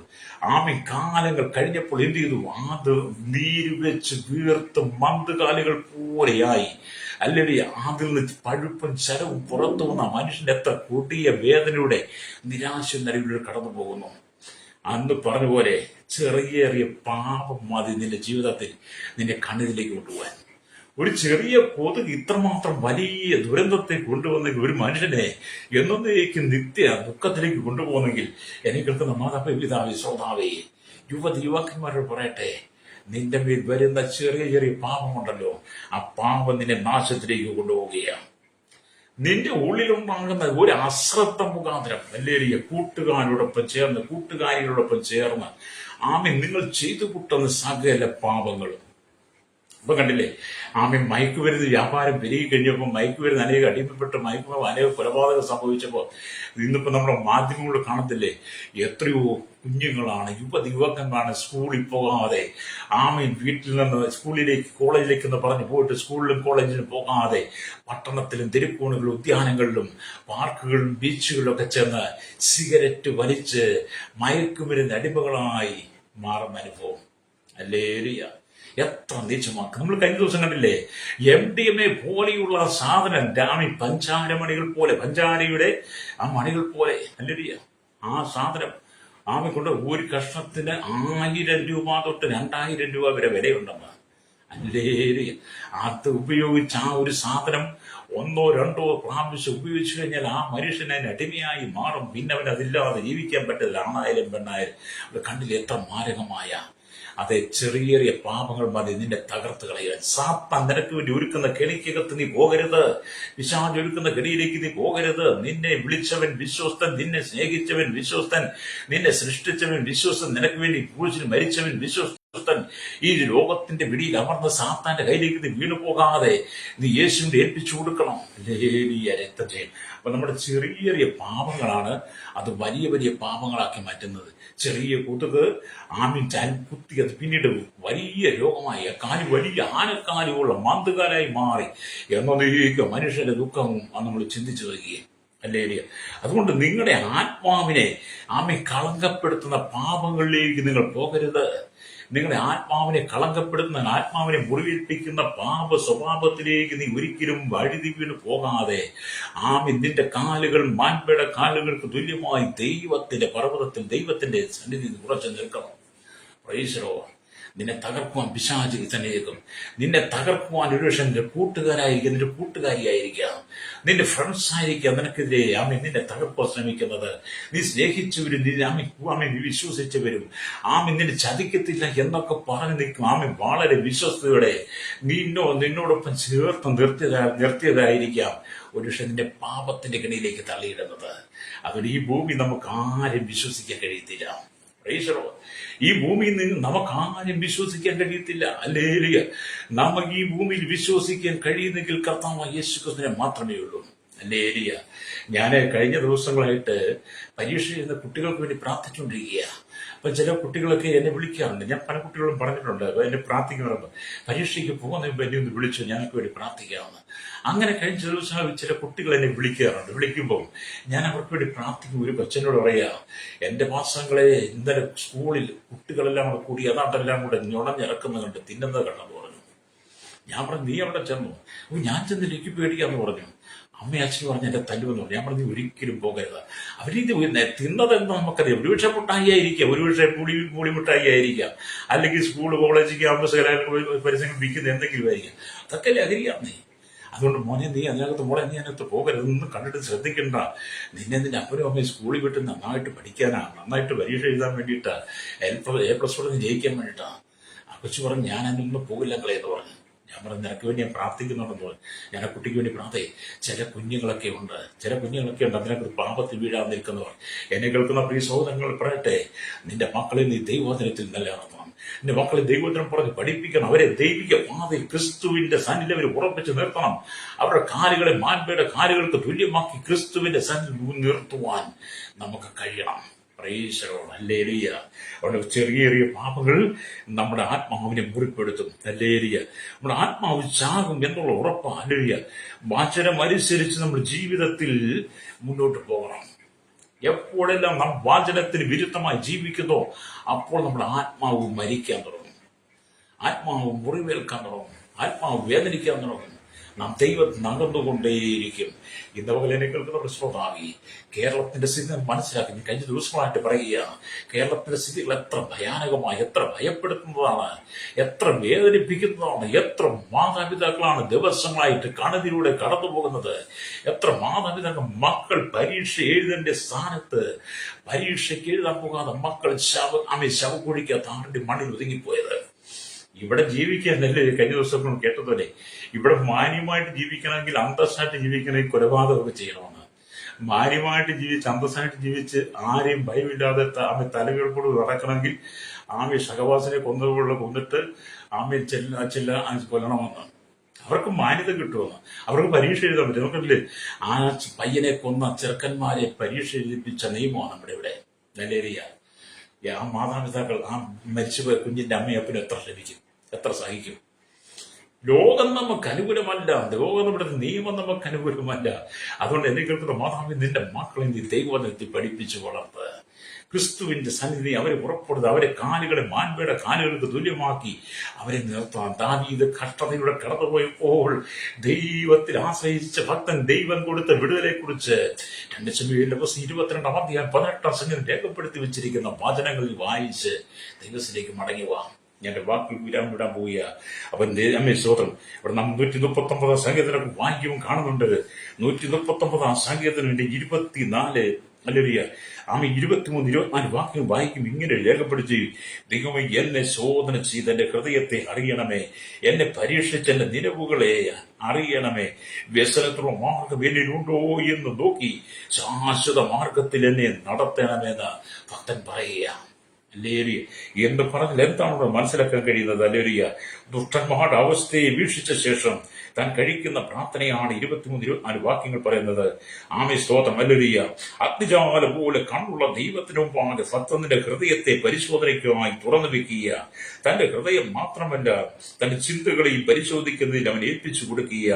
കാലങ്ങൾ കഴിഞ്ഞപ്പോൾ എന്ത് ചെയ്തു? അത് നീര് വെച്ച് വീർത്ത് മന്തുകാലുകൾ പോലെയായി. അല്ലെങ്കിൽ അതിൽ നിന്ന് പഴുപ്പും ചരവും പുറത്തു വന്ന മനുഷ്യന്റെ എത്ര കൊടിയ വേദനയുടെ നിരാശ നിലവിലൂടെ കടന്നു പോകുന്നു. അന്ന് പറഞ്ഞ പോലെ ചെറിയ പാപം മതി നിന്റെ ജീവിതത്തിൽ നിന്റെ കണ്ണിലേക്ക് കൊണ്ടുപോകാൻ. ഒരു ചെറിയ കൊതുക് ഇത്രമാത്രം വലിയ ദുരന്തത്തെ കൊണ്ടുവന്നെങ്കിൽ, ഒരു മനുഷ്യനെ എന്നേക്കും നിത്യ ദുഃഖത്തിലേക്ക് കൊണ്ടുപോകുന്നെങ്കിൽ, എനിക്ക് കേൾക്കുന്ന മാതാപിതാവേ, ശ്രോതാവേ, യുവക്കന്മാരോട് പറയട്ടെ, നിന്റെ മേൽ വരുന്ന ചെറിയ പാപമുണ്ടല്ലോ, ആ പാപം നിന്നെ നാശത്തിലേക്ക് കൊണ്ടുപോവുകയാണ്. നിന്റെ ഉള്ളിലുണ്ടാകുന്ന ഒരു അശ്രദ്ധ മുഖാന്തരം, അല്ലേ? കൂട്ടുകാരികളോടൊപ്പം ചേർന്ന് നിങ്ങൾ ചെയ്തു കൂട്ടുന്ന സകല പാപങ്ങളും. ഇപ്പൊ കണ്ടില്ലേ? മയക്കുമരുന്ന് വ്യാപാരം പെരുകി കഴിഞ്ഞപ്പോൾ മയക്കുമരുന്ന് അനേകം അടിമപ്പെട്ട് അനേക കൊലപാതകം സംഭവിച്ചപ്പോൾ ഇന്നിപ്പോ നമ്മുടെ മാധ്യമങ്ങൾ കാണത്തില്ലേ? എത്രയോ കുഞ്ഞുങ്ങളാണ്, യുവക്കന്മാരാണ് സ്കൂളിൽ പോകാതെ വീട്ടിൽ നിന്ന് സ്കൂളിലേക്ക് കോളേജിലേക്ക് എന്ന് പറഞ്ഞു പോയിട്ട് സ്കൂളിലും കോളേജിലും പോകാതെ പട്ടണത്തിലും തെരുക്കോണുകളിലും ഉദ്യാനങ്ങളിലും പാർക്കുകളിലും ബീച്ചുകളിലും ഒക്കെ ചെന്ന് സിഗരറ്റ് വലിച്ച് മയക്കുമരുന്ന് അടിമകളായി മാറുന്ന അനുഭവം. അല്ലേ? എത്ര നീച്ചമാക്കുക. നമ്മൾ കഴിഞ്ഞ ദിവസം കണ്ടില്ലേ? MDMA പോലെയുള്ള സാധനം പഞ്ചാരമണികൾ പോലെ, പഞ്ചാരയുടെ ആ മണികൾ പോലെ, അല്ലേ? ആ സാധനം കൊണ്ട് ഒരു കഷ്ണത്തിന് 1000 രൂപ തൊട്ട് 2000 രൂപ വരെ വിലയുണ്ടെന്ന്. അല്ലേ? അത് ഉപയോഗിച്ച് ഒരു സാധനം 1 2 പ്രാവശ്യം ഉപയോഗിച്ചു കഴിഞ്ഞാൽ ആ മനുഷ്യൻ അതിന് അടിമയായി മാറും. പിന്നെ അവൻ അതില്ലാതെ ജീവിക്കാൻ പറ്റില്ല. ആണായാലും പെണ്ണായാലും. അത് കണ്ടില്ലേ? എത്ര മാരകമായ അതെ ചെറിയ പാപങ്ങൾ മതി നിന്നെ തകർത്ത് കളയാൻ. സാത്താൻ നിനക്ക് വേണ്ടി ഒരുക്കുന്ന കെണിക്കകത്ത് നീ പോകരുത്. പിശാച് ഒരുക്കുന്ന കെണിയിലേക്ക് നീ പോകരുത്. നിന്നെ വിളിച്ചവൻ വിശ്വസ്തൻ, നിന്നെ സ്നേഹിച്ചവൻ വിശ്വസ്തൻ, നിന്നെ സൃഷ്ടിച്ചവൻ വിശ്വസ്തൻ, നിനക്ക് വേണ്ടി ക്രൂശിൽ മരിച്ചവൻ വിശ്വസ്തൻ. ഈ ലോകത്തിന്റെ പിടിയിൽ അമർന്ന സാത്താന്റെ കയ്യിലേക്ക് നീ വീണു പോകാതെ നീ യേശുവിന്റെ ഏൽപ്പിച്ചു കൊടുക്കണം. രക്തം ചെയ്യും. അപ്പൊ നമ്മുടെ ചെറിയ പാപങ്ങളാണ് അത് വലിയ പാപങ്ങളാക്കി മാറ്റുന്നത്. ചെറിയ കൊതുക് കുത്തി അത് പിന്നീട് വലിയ രോഗമായി വലിയ ആനക്കാലുകളുള്ള മന്തുകാലായി മാറി എന്നേക്ക് മനുഷ്യന്റെ ദുഃഖം നമ്മൾ ചിന്തിച്ചു വരികയും. അല്ലേ? അതുകൊണ്ട് നിങ്ങളുടെ ആത്മാവിനെ കളങ്കപ്പെടുത്തുന്ന പാപങ്ങളിലേക്ക് നിങ്ങൾ പോകരുത്. നിങ്ങളുടെ ആത്മാവിനെ കളങ്കപ്പെടുത്തുന്ന, ആത്മാവിനെ മുറിവേൽപ്പിക്കുന്ന പാപ സ്വഭാവത്തിലേക്ക് നീ ഒരിക്കലും വഴുതി വീണ് പോകാതെ ആമേൻ, നിന്റെ കാലുകൾ മാൻപയുടെ കാലുകൾക്ക് തുല്യമായി ദൈവത്തിന്റെ പർവ്വതത്തിൽ, ദൈവത്തിന്റെ സന്നിധി ഉറച്ചു നിൽക്കണം. Praise the Lord. നിന്നെ തകർക്കുവാൻ പിശാച് തന്നെയേക്കും. നിന്നെ തകർക്കുവാൻ ഒരു പക്ഷേ നിന്റെ കൂട്ടുകാരായിരിക്കാം, നിന്റെ കൂട്ടുകാരിയായിരിക്കാം, നിന്റെ ഫ്രണ്ട്സ് ആയിരിക്കാം നിനക്കെതിരെ നിന്നെ തകർക്കാൻ ശ്രമിക്കുന്നത്. നീ സ്നേഹിച്ചവരും നീ വിശ്വസിച്ചവരും നിന്നെ ചതിക്കത്തില്ല എന്നൊക്കെ പറഞ്ഞു നിൽക്കും. വളരെ വിശ്വസ്തയോടെ നിന്നോടൊപ്പം ചേർത്ത് നിർത്തിയതായിരിക്കാം ഒരു പക്ഷെ നിന്റെ പാപത്തിന്റെ കെണിയിലേക്ക് തള്ളിയിടുന്നത്. അതുകൊണ്ട് ഈ ഭൂമി നമുക്ക് ആരും വിശ്വസിക്കാൻ കഴിയത്തില്ല. ഈ ഭൂമിയിൽ നിന്ന് നമുക്ക് ആരും വിശ്വസിക്കാൻ കഴിയത്തില്ല. ഹല്ലേലൂയ. നമുക്ക് ഈ ഭൂമിയിൽ വിശ്വസിക്കാൻ കഴിയുന്നെങ്കിൽ കർത്താവായ യേശുക്രിസ്തുവിനെ മാത്രമേ ഉള്ളൂ. ഹല്ലേലൂയ. ഞാൻ കഴിഞ്ഞ ദിവസങ്ങളായിട്ട് പരീക്ഷ എഴുതുന്ന കുട്ടികൾക്ക് വേണ്ടി പ്രാർത്ഥിച്ചുകൊണ്ടിരിക്കുക. അപ്പൊ ചില കുട്ടികളൊക്കെ എന്നെ വിളിക്കാറുണ്ട്. ഞാൻ പല കുട്ടികളും പറഞ്ഞിട്ടുണ്ട് എന്നെ പ്രാർത്ഥിക്കുന്നുണ്ട്, പരീക്ഷയ്ക്ക് പോകുന്ന എന്നെ ഒന്ന് വിളിച്ചു, ഞങ്ങൾക്ക് വേണ്ടി പ്രാർത്ഥിക്കാമെന്ന്. അങ്ങനെ കഴിഞ്ഞ ദിവസം ചില കുട്ടികൾ എന്നെ വിളിക്കാറുണ്ട്. വിളിക്കുമ്പോൾ ഞാൻ അവർക്ക് വേണ്ടി പ്രാർത്ഥിക്കും. ഒരു കൊച്ചനോട് പറയാ, എന്റെ മാസങ്ങളെ ഇന്നലെ സ്കൂളിൽ കുട്ടികളെല്ലാം കൂടെ കൂടി അതാണ്ടെല്ലാം കൂടെ ഞൊടഞ്ഞിറക്കുന്നത് കണ്ട് തിന്നുന്നത് കണ്ടെന്ന് പറഞ്ഞു. ഞാൻ പറഞ്ഞു, നീ അവിടെ ചെന്നു? ഞാൻ ചെന്നില്ല, എനിക്ക് പേടിക്കാന്ന് പറഞ്ഞു. അമ്മ അച്ഛൻ പറഞ്ഞ് എന്റെ തല്ലുമെന്ന് പറഞ്ഞു. ഞാൻ പറഞ്ഞു, ഒരിക്കലും പോകരുത്. അവരിത് തിന്നതെന്ന് നമുക്കറിയാം. ഒരുപക്ഷെ മുട്ടായി ആയിരിക്കാം, ഒരുപക്ഷെ മൂളിമുട്ടായി ആയിരിക്കാം, അല്ലെങ്കിൽ സ്കൂൾ, കോളേജ്, ക്യാമ്പസ് പരിസരങ്ങൾ വിൽക്കുന്ന എന്തെങ്കിലും ആയിരിക്കാം. അതൊക്കെ ലഹരിയാന്നേ. അതുകൊണ്ട് മോനെ, നീ അതിനകത്ത് മോളെ നീ അതിനകത്ത് പോകരുതെന്ന് കണ്ടിട്ട് ശ്രദ്ധിക്കണ്ട. നിന്നെ അപ്പനും അമ്മയും സ്കൂളിൽ വിട്ട് നന്നായിട്ട് പഠിക്കാനാണ്, നന്നായിട്ട് പരീക്ഷ എഴുതാൻ വേണ്ടിയിട്ടാ, A++ ജയിക്കാൻ വേണ്ടിയിട്ടാ. ആ കൊച്ചു പറഞ്ഞു, ഞാൻ അതിനൊന്നും പോകില്ല കളയെന്ന് പറഞ്ഞു. ഞാൻ പറഞ്ഞു, നിനക്ക് വേണ്ടി ഞാൻ പ്രാർത്ഥിക്കുന്നുണ്ടെന്ന് പറഞ്ഞു. ഞാൻ ആ കുട്ടിക്ക് വേണ്ടി ചില കുഞ്ഞുങ്ങളൊക്കെ ഉണ്ട് അതിനൊക്കെ പാപത്തിൽ വീഴാൻ നിൽക്കുന്നവർ. എന്നെ കേൾക്കുന്ന പ്രിയ സഹോദരങ്ങൾ പറയട്ടെ, നിന്റെ മക്കളെ നീ ദൈവവചനത്തിൽ നിലനിർത്തണം. നിന്റെ മക്കളെ ദൈവവചനം പറഞ്ഞ് പഠിപ്പിക്കണം. അവരെ ദൈവിക പാതയിൽ ക്രിസ്തുവിന്റെ സന്നിധിയിൽ അവർ ഉറപ്പിച്ച് നിർത്തണം. അവരുടെ കാലുകളെ മാൻപയുടെ കാലുകൾക്ക് തുല്യമാക്കി ക്രിസ്തുവിന്റെ സന്നിധിയിൽ നിർത്തുവാൻ നമുക്ക് കഴിയണം. ഹല്ലേലൂയ. അവിടെ ചെറിയ പാപങ്ങൾ നമ്മുടെ ആത്മാവിനെ മുറിപ്പെടുത്തും. ഹല്ലേലൂയ. നമ്മുടെ ആത്മാവ് ചാകും എന്നുള്ള ഉറപ്പാണ്. ഹല്ലേലൂയ. വചനം അനുസരിച്ച് നമ്മുടെ ജീവിതത്തിൽ മുന്നോട്ട് പോകണം. എപ്പോഴെല്ലാം നാം വചനത്തിന് വിരുദ്ധമായി ജീവിക്കുന്നോ അപ്പോൾ നമ്മുടെ ആത്മാവ് മരിക്കാൻ തുടങ്ങും, ആത്മാവ് മുറിവേൽക്കാൻ തുടങ്ങും, ആത്മാവ് വേദനിക്കാൻ തുടങ്ങും. നാം ദൈവത്തിൽ നകർന്നുകൊണ്ടേയിരിക്കും. ഇന്നപോലെ എന്നെ കേൾക്കുന്ന ശ്രോതാവി, കേരളത്തിന്റെ സ്ഥിതി മനസ്സിലാക്കി. ഞാൻ കഴിഞ്ഞ ദിവസങ്ങളായിട്ട് പറയുകയാണ്, കേരളത്തിന്റെ സ്ഥിതികൾ എത്ര ഭയാനകമായി, എത്ര ഭയപ്പെടുത്തുന്നതാണ്, എത്ര വേദനിപ്പിക്കുന്നതാണ്. എത്ര മാതാപിതാക്കളാണ് ദിവസങ്ങളായിട്ട് കണതിലൂടെ കടന്നു പോകുന്നത്. എത്ര മാതാപിതാക്കൾ മക്കൾ പരീക്ഷ എഴുതേണ്ട സ്ഥാനത്ത് പരീക്ഷയ്ക്ക് എഴുതാൻ പോകാതെ മക്കൾ ശവക്കുഴിക്ക് താണ്ടി മണ്ണിൽ ഒതുങ്ങിപ്പോയത്. ഇവിടെ ജീവിക്കാനല്ലേ കഴിഞ്ഞ ദിവസം കേട്ടതുപോലെ, ഇവിടെ മാന്യമായിട്ട് ജീവിക്കണമെങ്കിൽ, അന്തസ്സായിട്ട് ജീവിക്കണമെങ്കിൽ കൊലപാതകമൊക്കെ ചെയ്യണമെന്ന്. മാന്യമായിട്ട് ജീവിച്ച് അന്തസ്സായിട്ട് ജീവിച്ച് ആരെയും ഭയമില്ലാതെ തലകൾക്കൂടെ നടക്കണമെങ്കിൽ ഷഹബാസിനെ കൊന്നിട്ട് കൊല്ലണമെന്ന്. അവർക്ക് മാന്യത കിട്ടുമെന്ന്, അവർക്ക് പരീക്ഷ എഴുതാൻ പറ്റും. നമുക്കല്ലേ ആ പയ്യനെ കൊന്ന ചെറുക്കന്മാരെ പരീക്ഷ എഴുതിപ്പിച്ച നിയമമാണ് നമ്മുടെ ഇവിടെ. ഹല്ലേലൂയ. ആ മാതാപിതാക്കൾ ആ മരിച്ചുപോയ കുഞ്ഞിന്റെ അമ്മയപ്പനും എത്ര ശ്രമിക്കും, എത്ര സഹിക്കും. ലോകം നമുക്ക് അനുകൂലമല്ല, ലോകം നമ്മുടെ നിയമം നമുക്ക് അനുകൂലമല്ല. അതുകൊണ്ട് എന്നെ കേൾക്കുന്ന മാതാവിൽ നിന്റെ മക്കളെ നീ ദൈവവചനത്തിൽ പഠിപ്പിച്ചു വളർത്ത്. ക്രിസ്തുവിന്റെ സന്നിധി അവരെ പുറപ്പെടുത്ത്, അവരെ കാലുകളെ മാൻപയുടെ കാലുകൾക്ക് തുല്യമാക്കി അവരെ നിർത്താൻ. ദാവീദ് കഷ്ടതയുടെ കടന്നുപോയപ്പോൾ ദൈവത്തിൽ ആശ്രയിച്ച ഭക്തൻ ദൈവം കൊടുത്ത വിടുതലെ കുറിച്ച് 2 ശമൂവേൽ 22:18 രേഖപ്പെടുത്തി വെച്ചിരിക്കുന്ന വചനങ്ങളിൽ വായിച്ച് ദൈവത്തിലേക്ക് മടങ്ങിവാ. ഞാൻ വാക്കുകൾ വിടാൻ പോവുക. അപ്പൊ അമ്മേ സ്തോത്രം. ഇവിടെ നാം 139 സംഗീതത്തിനൊക്കെ വായിക്കുമ്പോൾ കാണുന്നുണ്ട്. 139 സംഗീതത്തിന് 24 ഹല്ലേലൂയ 23-24 വാക്യം വായിക്കും. ഇങ്ങനെ രേഖപ്പെടുത്തി, ദൈവമേ എന്നെ ശോധന ചെയ്ത് എന്റെ ഹൃദയത്തെ അറിയണമേ, എന്നെ പരീക്ഷിച്ച് എന്റെ നിലവുകളെ അറിയണമേ, വ്യസനത്തിലുള്ള മാർഗം എന്നിലുണ്ടോ എന്ന് നോക്കി ശാശ്വത മാർഗത്തിൽ എന്നെ നടത്തണമെന്ന് ഭക്തൻ പറയുക. ഹല്ലേലൂയ. എന്ന് പറഞ്ഞാൽ എന്താണ് മനസ്സിലാക്കാൻ കഴിയുന്നത്? ഹല്ലേലൂയ. ദുഷ്ടന്മാരുടെ അവസ്ഥയെ വീക്ഷിച്ച ശേഷം താൻ കഴിക്കുന്ന പ്രാർത്ഥനയാണ് 23-24 വാക്യങ്ങൾ പറയുന്നത്. ആമേ സ്തോത്രം. ഹല്ലേലൂയ. അഗ്നിജാല പോലെ കണ്ണുള്ള ദൈവത്തിന് മുമ്പാകെ ഭക്തന്റെ ഹൃദയത്തെ പരിശോധനയ്ക്കുമായി തുറന്നു വെക്കുക. തന്റെ ഹൃദയം മാത്രമല്ല, തന്റെ ചിന്തകളെയും പരിശോധിക്കുന്നതിൽ അവൻ ഏൽപ്പിച്ചു കൊടുക്കുക.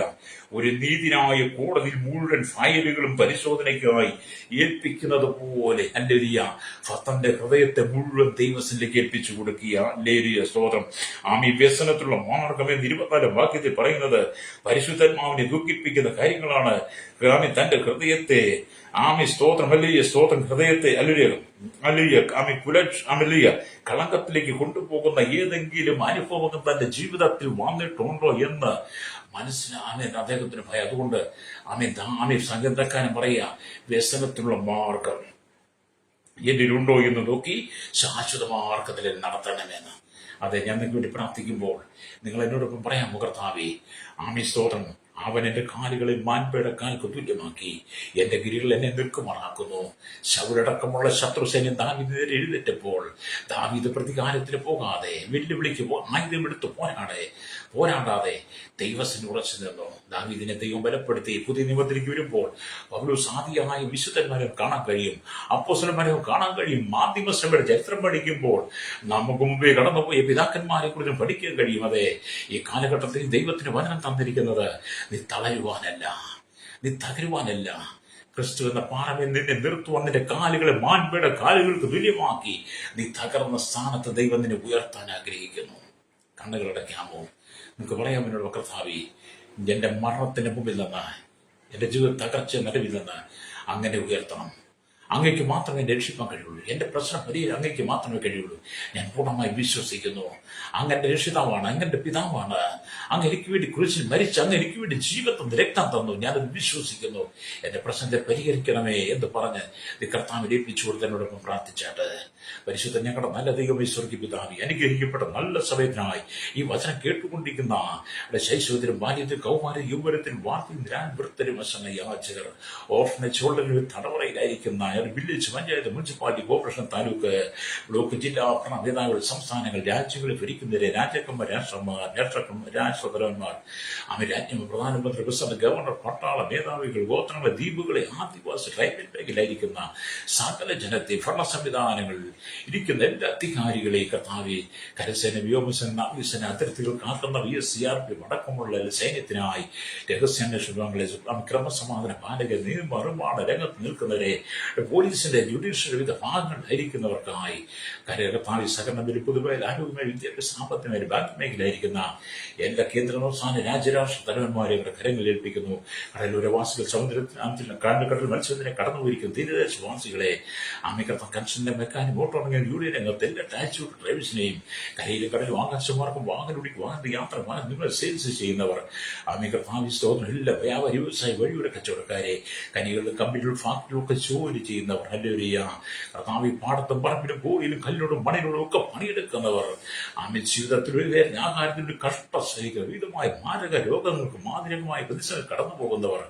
ഒരു നീതിനായ കോടതി മുഴുവൻ ഫയലുകളും പരിശോധനയ്ക്കായി ഏൽപ്പിക്കുന്നത് പോലെ ഹല്ലേലൂയ തന്റെ ഹൃദയത്തെ മുഴുവൻ ദൈവത്തിലേക്ക് ഏൽപ്പിച്ചു കൊടുക്കുക. ഹല്ലേലൂയ സ്തോത്രം. ആമി വ്യസനത്തിലുള്ള മാർഗം എന്ന് 24 വാക്യത്തിൽ പറയുന്നത് പരിശുദ്ധാത്മാവിനെ ദുഃഖിപ്പിക്കുന്ന കാര്യങ്ങളാണ്. ആമി തന്റെ ഹൃദയത്തെ ആമി സ്തോത്രം ഹല്ലേലൂയ സ്തോത്രം ഹൃദയത്തെ ഹല്ലേലൂയ ആമി ഹല്ലേലൂയ കളങ്കത്തിലേക്ക് കൊണ്ടുപോകുന്ന ഏതെങ്കിലും അനുഭവങ്ങൾ തന്റെ ജീവിതത്തിൽ വന്നിട്ടുണ്ടോ എന്ന് മനസ്സിലാമേ അദ്ദേഹത്തിന് ഭയം. അതുകൊണ്ട് ആമി സംഗീതക്കാരൻ പറയുക, വ്യസനത്തിലുള്ള മാർഗം എന്നിലുണ്ടോ എന്ന് നോക്കി ശാശ്വത മാർഗത്തിൽ നടത്തണമെന്ന്. അതെ, ഞാൻ നിങ്ങൾക്ക് വേണ്ടി പ്രാർത്ഥിക്കുമ്പോൾ നിങ്ങൾ എന്നോടൊപ്പം പറയാം, കർത്താവേ ആമി സ്തോത്രം, അവൻ എന്റെ കാലുകളെ മാൻപേടെ കാൽക്ക് തുല്യമാക്കി എന്റെ ഗിരികൾ എന്നെ നിൽക്കുമാറാക്കുന്നു. ശൗലടക്കമുള്ള ശത്രുസൈന്യം ദാവീദിനെതിരെ എഴുന്നേറ്റപ്പോൾ ദാവീദ് പ്രതികാരത്തിന് പോകാതെ വെല്ലുവിളിക്ക് ആയുധമെടുത്ത് പോരാടാതെ ദൈവത്തിന് ഉറച്ചു നിന്നു. ദാവീദിനെ ദൈവം ബലപ്പെടുത്തി. പുതിയ നിയമത്തിലേക്ക് വരുമ്പോൾ പൗലോസ് ആദിയായ വിശുദ്ധന്മാരെ കാണാൻ കഴിയും, അപ്പോസ്തലന്മാരെ കാണാൻ കഴിയും. മാധ്യമസഭയുടെ ചരിത്രം പഠിക്കുമ്പോൾ നമുക്ക് മുമ്പേ കടന്നുപോയ പിതാക്കന്മാരെ കുറിച്ച് പഠിക്കാൻ കഴിയും. അതെ, ഈ കാലഘട്ടത്തിൽ ദൈവത്തിന് വചനം തന്നിരിക്കുന്നത് നീ തളരുവാനല്ല, നീ തകരുവാനല്ല. ക്രിസ്തു എന്ന പാറമേൽ നിന്നെ നിർത്തുവാൻ നിന്റെ കാലുകളെ മാൻപേടെ കാലുകൾക്ക് തുല്യമാക്കി നീ തകർന്ന സ്ഥാനത്ത് ദൈവം നിന്നെ ഉയർത്താൻ ആഗ്രഹിക്കുന്നു. കണ്ണുകളടയ്ക്കാമോ? നിങ്ങൾക്ക് പറയാം, എന്നോട് കർത്താവേ, എന്റെ മരണത്തിന്റെ മുമ്പിൽ നിന്ന്, എന്റെ ജീവിത തകർച്ച നടുവിൽ നിന്ന് അങ്ങനെ ഉയർത്തണം. അങ്ങയ്ക്ക് മാത്രമേ രക്ഷിക്കാൻ കഴിയുള്ളൂ. എന്റെ പ്രശ്നം പരിഹരിക്കാൻ അങ്ങയ്ക്ക് മാത്രമേ കഴിയുള്ളൂ. ഞാൻ പൂർണ്ണമായി വിശ്വസിക്കുന്നു. അങ്ങന്റെ രക്ഷിതാവാണ്, അങ്ങന്റെ പിതാവാണ്. അങ്ങ് എനിക്ക് വേണ്ടി കുരിശിൽ മരിച്ച് അങ്ങ് എനിക്ക് വേണ്ടി ജീവിതത്തിൽ രക്തം തന്നു. ഞാനത് വിശ്വസിക്കുന്നു. എന്റെ പ്രശ്നത്തെ പരിഹരിക്കണമേ എന്ന് പറഞ്ഞ് കർത്താവിനെ ഏൽപ്പിച്ചു കൊടുത്ത് എന്നോടൊപ്പം പ്രാർത്ഥിച്ചാട്ട്, പരിശുദ്ധ ഞങ്ങളുടെ നല്ല ദൈവമേ സ്വർഗ്ഗീയ പിതാവേ, അനുഗ്രഹിക്കപ്പെട്ട നല്ല സമയത്തിനായി ഈ വചനം കേട്ടുകൊണ്ടിരിക്കുന്ന ശൈശവത്തിലും ബാല്യത്തിലും കൗമാരം യൗവനത്തിലും വാർത്തയും വൃത്തരും വശങ്ങൾ യാചകർ, ഓർഫനേജുകളിൽ തടവറയിലായിരിക്കുന്ന village panchayat municipality corporation taluk block ജില്ലാ ഭരണ നേതാക്കൾ സംസ്ഥാനങ്ങൾ രാജ്യങ്ങളിൽ ഭരിക്കുന്നവരെ രാജാക്കന്മാർ രാഷ്ട്രതലവന്മാർ രാജ്യം പ്രധാനമന്ത്രി പ്രസിഡന്റ് ഗവർണർ പട്ടാള മേധാവികൾ ഗോത്രങ്ങളെ ദ്വീപുകളെ ആദിവാസി ട്രൈബൽ മേഖലയിലിരിക്കുന്ന സകല ജനത്തെ ഭരണ സംവിധാനങ്ങളിൽ ഇരിക്കുന്ന എല്ലാ അധികാരികളെ കർത്താവെ കരസേന വ്യോമസേന നാവികസേന അതിർത്തികൾ കാക്കുന്ന VSCRP അടക്കമുള്ള സൈന്യത്തിനായി രഹസ്യാന്വേഷണങ്ങളെ ക്രമസമാധാന പാലക നിയമനിർമ്മാണ രംഗത്ത് നിൽക്കുന്നവരെ പോലീസിന്റെ ജുഡീഷ്യൽ വിവിധ ഭാഗങ്ങൾ ധരിക്കുന്നവർക്കായി കരകർത്താവി സഹകരണ പൊതുവായ ആരോഗ്യമായ വിദ്യാഭ്യാസ സാമ്പത്തികമായ ബാങ്ക് മേഖലയായിരിക്കുന്ന എല്ലാ കേന്ദ്ര സംസ്ഥാന രാജ്യരാഷ്ട്ര തലവന്മാരെ അവരുടെ കരങ്ങളിൽ ഏൽപ്പിക്കുന്നു. കടലോരവാസികൾ സമുദ്രത്തിൽ കടൽ മത്സ്യത്തിനെ കടന്നുപോയിരിക്കുന്ന തീരദേശവാസികളെ ആമിക്കർത്ത കൺഷന്റെ മെക്കാനിക് മോട്ടോർ യൂണിയൻ രംഗത്ത് എല്ലാ ടാക്സി ഡ്രൈവേഴ്സിനെയും കരയിലും കടലും ആകാശമാർക്കും വാഹന യാത്ര നിങ്ങൾ സെയിൽസ് ചെയ്യുന്നവർ ആമിക്കർത്താവി സ്തോത്രം എല്ലാ വ്യാപാരി വ്യവസായ വഴിയുടെ കച്ചവടക്കാരെ കനികളിലും കമ്പനികളും ഫാക്ടറികളും ഒക്കെ ജോലി ചെയ്യുന്നവർ ഹല്ലേലൂയ കർത്താവി പാടത്തും പറമ്പിലും കോഴിയിലും കല്ലിനോടും മണിനോടും ഒക്കെ പണിയെടുക്കുന്നവർ ജീവിതത്തിൽ ഒരു ആഹാരത്തിന്റെ കഷ്ട സഹിക്കുന്ന വിധമായ മാരക രോഗങ്ങൾക്ക് മാതിരകമായ പ്രതിസന്ധി കടന്നു പോകുന്നവർ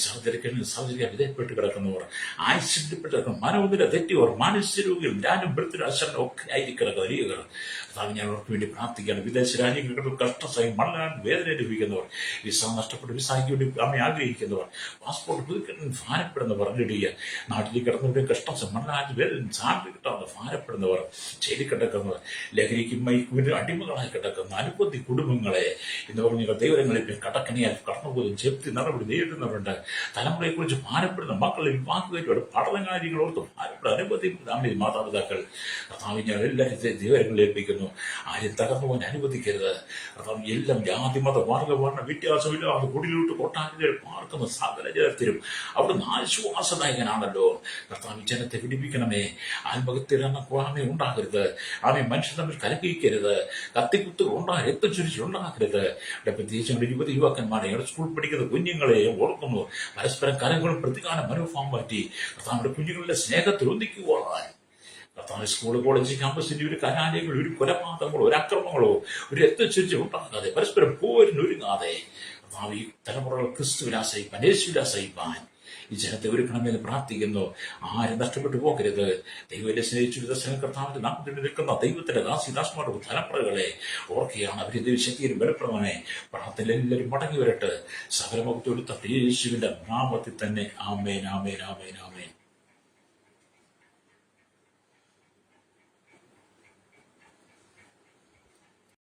സർജറിക്ക് വിധേയപ്പെട്ട് കിടക്കുന്നവർ ആക്സിഡന്റിൽപ്പെട്ട് കിടക്കുന്ന മനോനില തെറ്റിയവർ മാനസിക രോഗികൾ ഞാനും ബൃത്തിനും അശ്വരനും ഒക്കെ ആയിരിക്കുന്ന ലീഗർ കർത്താവ് ഞാൻ അവർക്ക് വേണ്ടി പ്രാർത്ഥിക്കുകയാണ്. വിദേശ രാജ്യങ്ങളിൽ കഷ്ടസഹം മണ്ണാൻ വേദന അനുഭവിക്കുന്നവർ, വിസ നഷ്ടപ്പെട്ട് വിസയ്ക്ക് വേണ്ടി ആഗ്രഹിക്കുന്നവർ, പാസ്പോർട്ട് പുതുക്കാൻ ഭാരപ്പെടുന്നവർ, നാട്ടിലേക്ക് കിടന്നവരുടെ കഷ്ടം മണ്ണാൻ വേദന സാധ്യത കിട്ടാതെ ഭാരപ്പെടുന്നവർ, ജയിലിൽ കിടക്കുന്നവർ, ലഹരിക്കും മയക്കുവിനും അടിമകളായി കിടക്കുന്ന അനുപത്തി കുടുംബങ്ങളെ എന്ന് പറഞ്ഞ ദൈവങ്ങളിൽ കടക്കണിയാൽ കടന്നുപോകും ജപ്തി നടപടി നേരിടുന്നവരുണ്ട്. തലമുറയെക്കുറിച്ച് ഭാരപ്പെടുന്ന മക്കളെ വിവാഹമായിട്ട് പഠനകാര്യങ്ങളോർത്ത് ഭാരപ്പെടുന്ന അനുപത്തി മാതാപിതാക്കൾ കർത്താവ് ഞാൻ എല്ലാവരും ദൈവങ്ങളിൽ ഏൽപ്പിക്കുന്നു. ആരും തകർന്നു പോകാൻ അനുവദിക്കരുത്. കർത്താവ് എല്ലാം ജാതി മത വർഗവർണ്ണ വ്യത്യാസമില്ലാതെ കുടിലോട്ട് കൊട്ടാരത്തിൽ പാർക്കുന്ന സകല ജനത്തിലും അവിടുന്ന് ആശ്വാസദായകനാണല്ലോ. കർത്താവ് ജനത്തെ പിടിപ്പിക്കണമേ. ആത്മഹത്യയുടെ ഉണ്ടാകരുത്. ആമെ മനുഷ്യർ തമ്മിൽ കലഹിക്കരുത്. കത്തിക്കുത്തുകൾ ഉണ്ടാകരുത്. രക്തചുരിച്ചിൽ ഉണ്ടാകരുത്. പ്രത്യേകിച്ച് യുവതി യുവാക്കന്മാരെ സ്കൂൾ പഠിക്കുന്ന കുഞ്ഞുങ്ങളെ ഓർക്കുന്നു. പരസ്പരം കലകളും പ്രതികാരം മനോഭാവം മാറ്റി കർത്താവിന്റെ കുഞ്ഞുങ്ങളുടെ സ്നേഹത്തിൽ ഒന്നിക്കുവാൻ കർത്താവ് സ്കൂൾ കോളേജ് ക്യാമ്പസിന്റെ ഒരു കലാലയങ്ങൾ ഒരു കൊലപാതകങ്ങളോ ഒരു അക്രമങ്ങളോ ഒരു രക്തചുരിച്ചിൽ ഉണ്ടാകാതെ പരസ്പരം പോരിനൊരുങ്ങാതെ കർത്താവ് ഈ തലമുറകൾ ക്രിസ്തുവിലാസയിപ്പാൻ യേശുവിലാസയിപ്പാൻ ഈ ജനത്തെ ഒരുക്കണമെന്ന് പ്രാർത്ഥിക്കുന്നു. ആരും നഷ്ടപ്പെട്ടു പോകരുത്. ദൈവത്തെ സ്നേഹിച്ചു ദർശനം കർത്താവിന്റെ നാമത്തിൽ നിൽക്കുന്ന ദൈവത്തിന്റെ ദാസിദാസന്മാരുടെ തലമുറകളെ ഓർക്കുകയാണ്. അവരെ ദൈവശക്തിയിലും ബലപ്രദമേ പ്രാർത്ഥന എല്ലാവരും മടങ്ങി വരട്ടെ. സകലമുഖത്തൊടുത്ത യേശുവിന്റെ നാമത്തിൽ തന്നെ ആമേൻ ആമേൻ ആമേൻ ആമേൻ.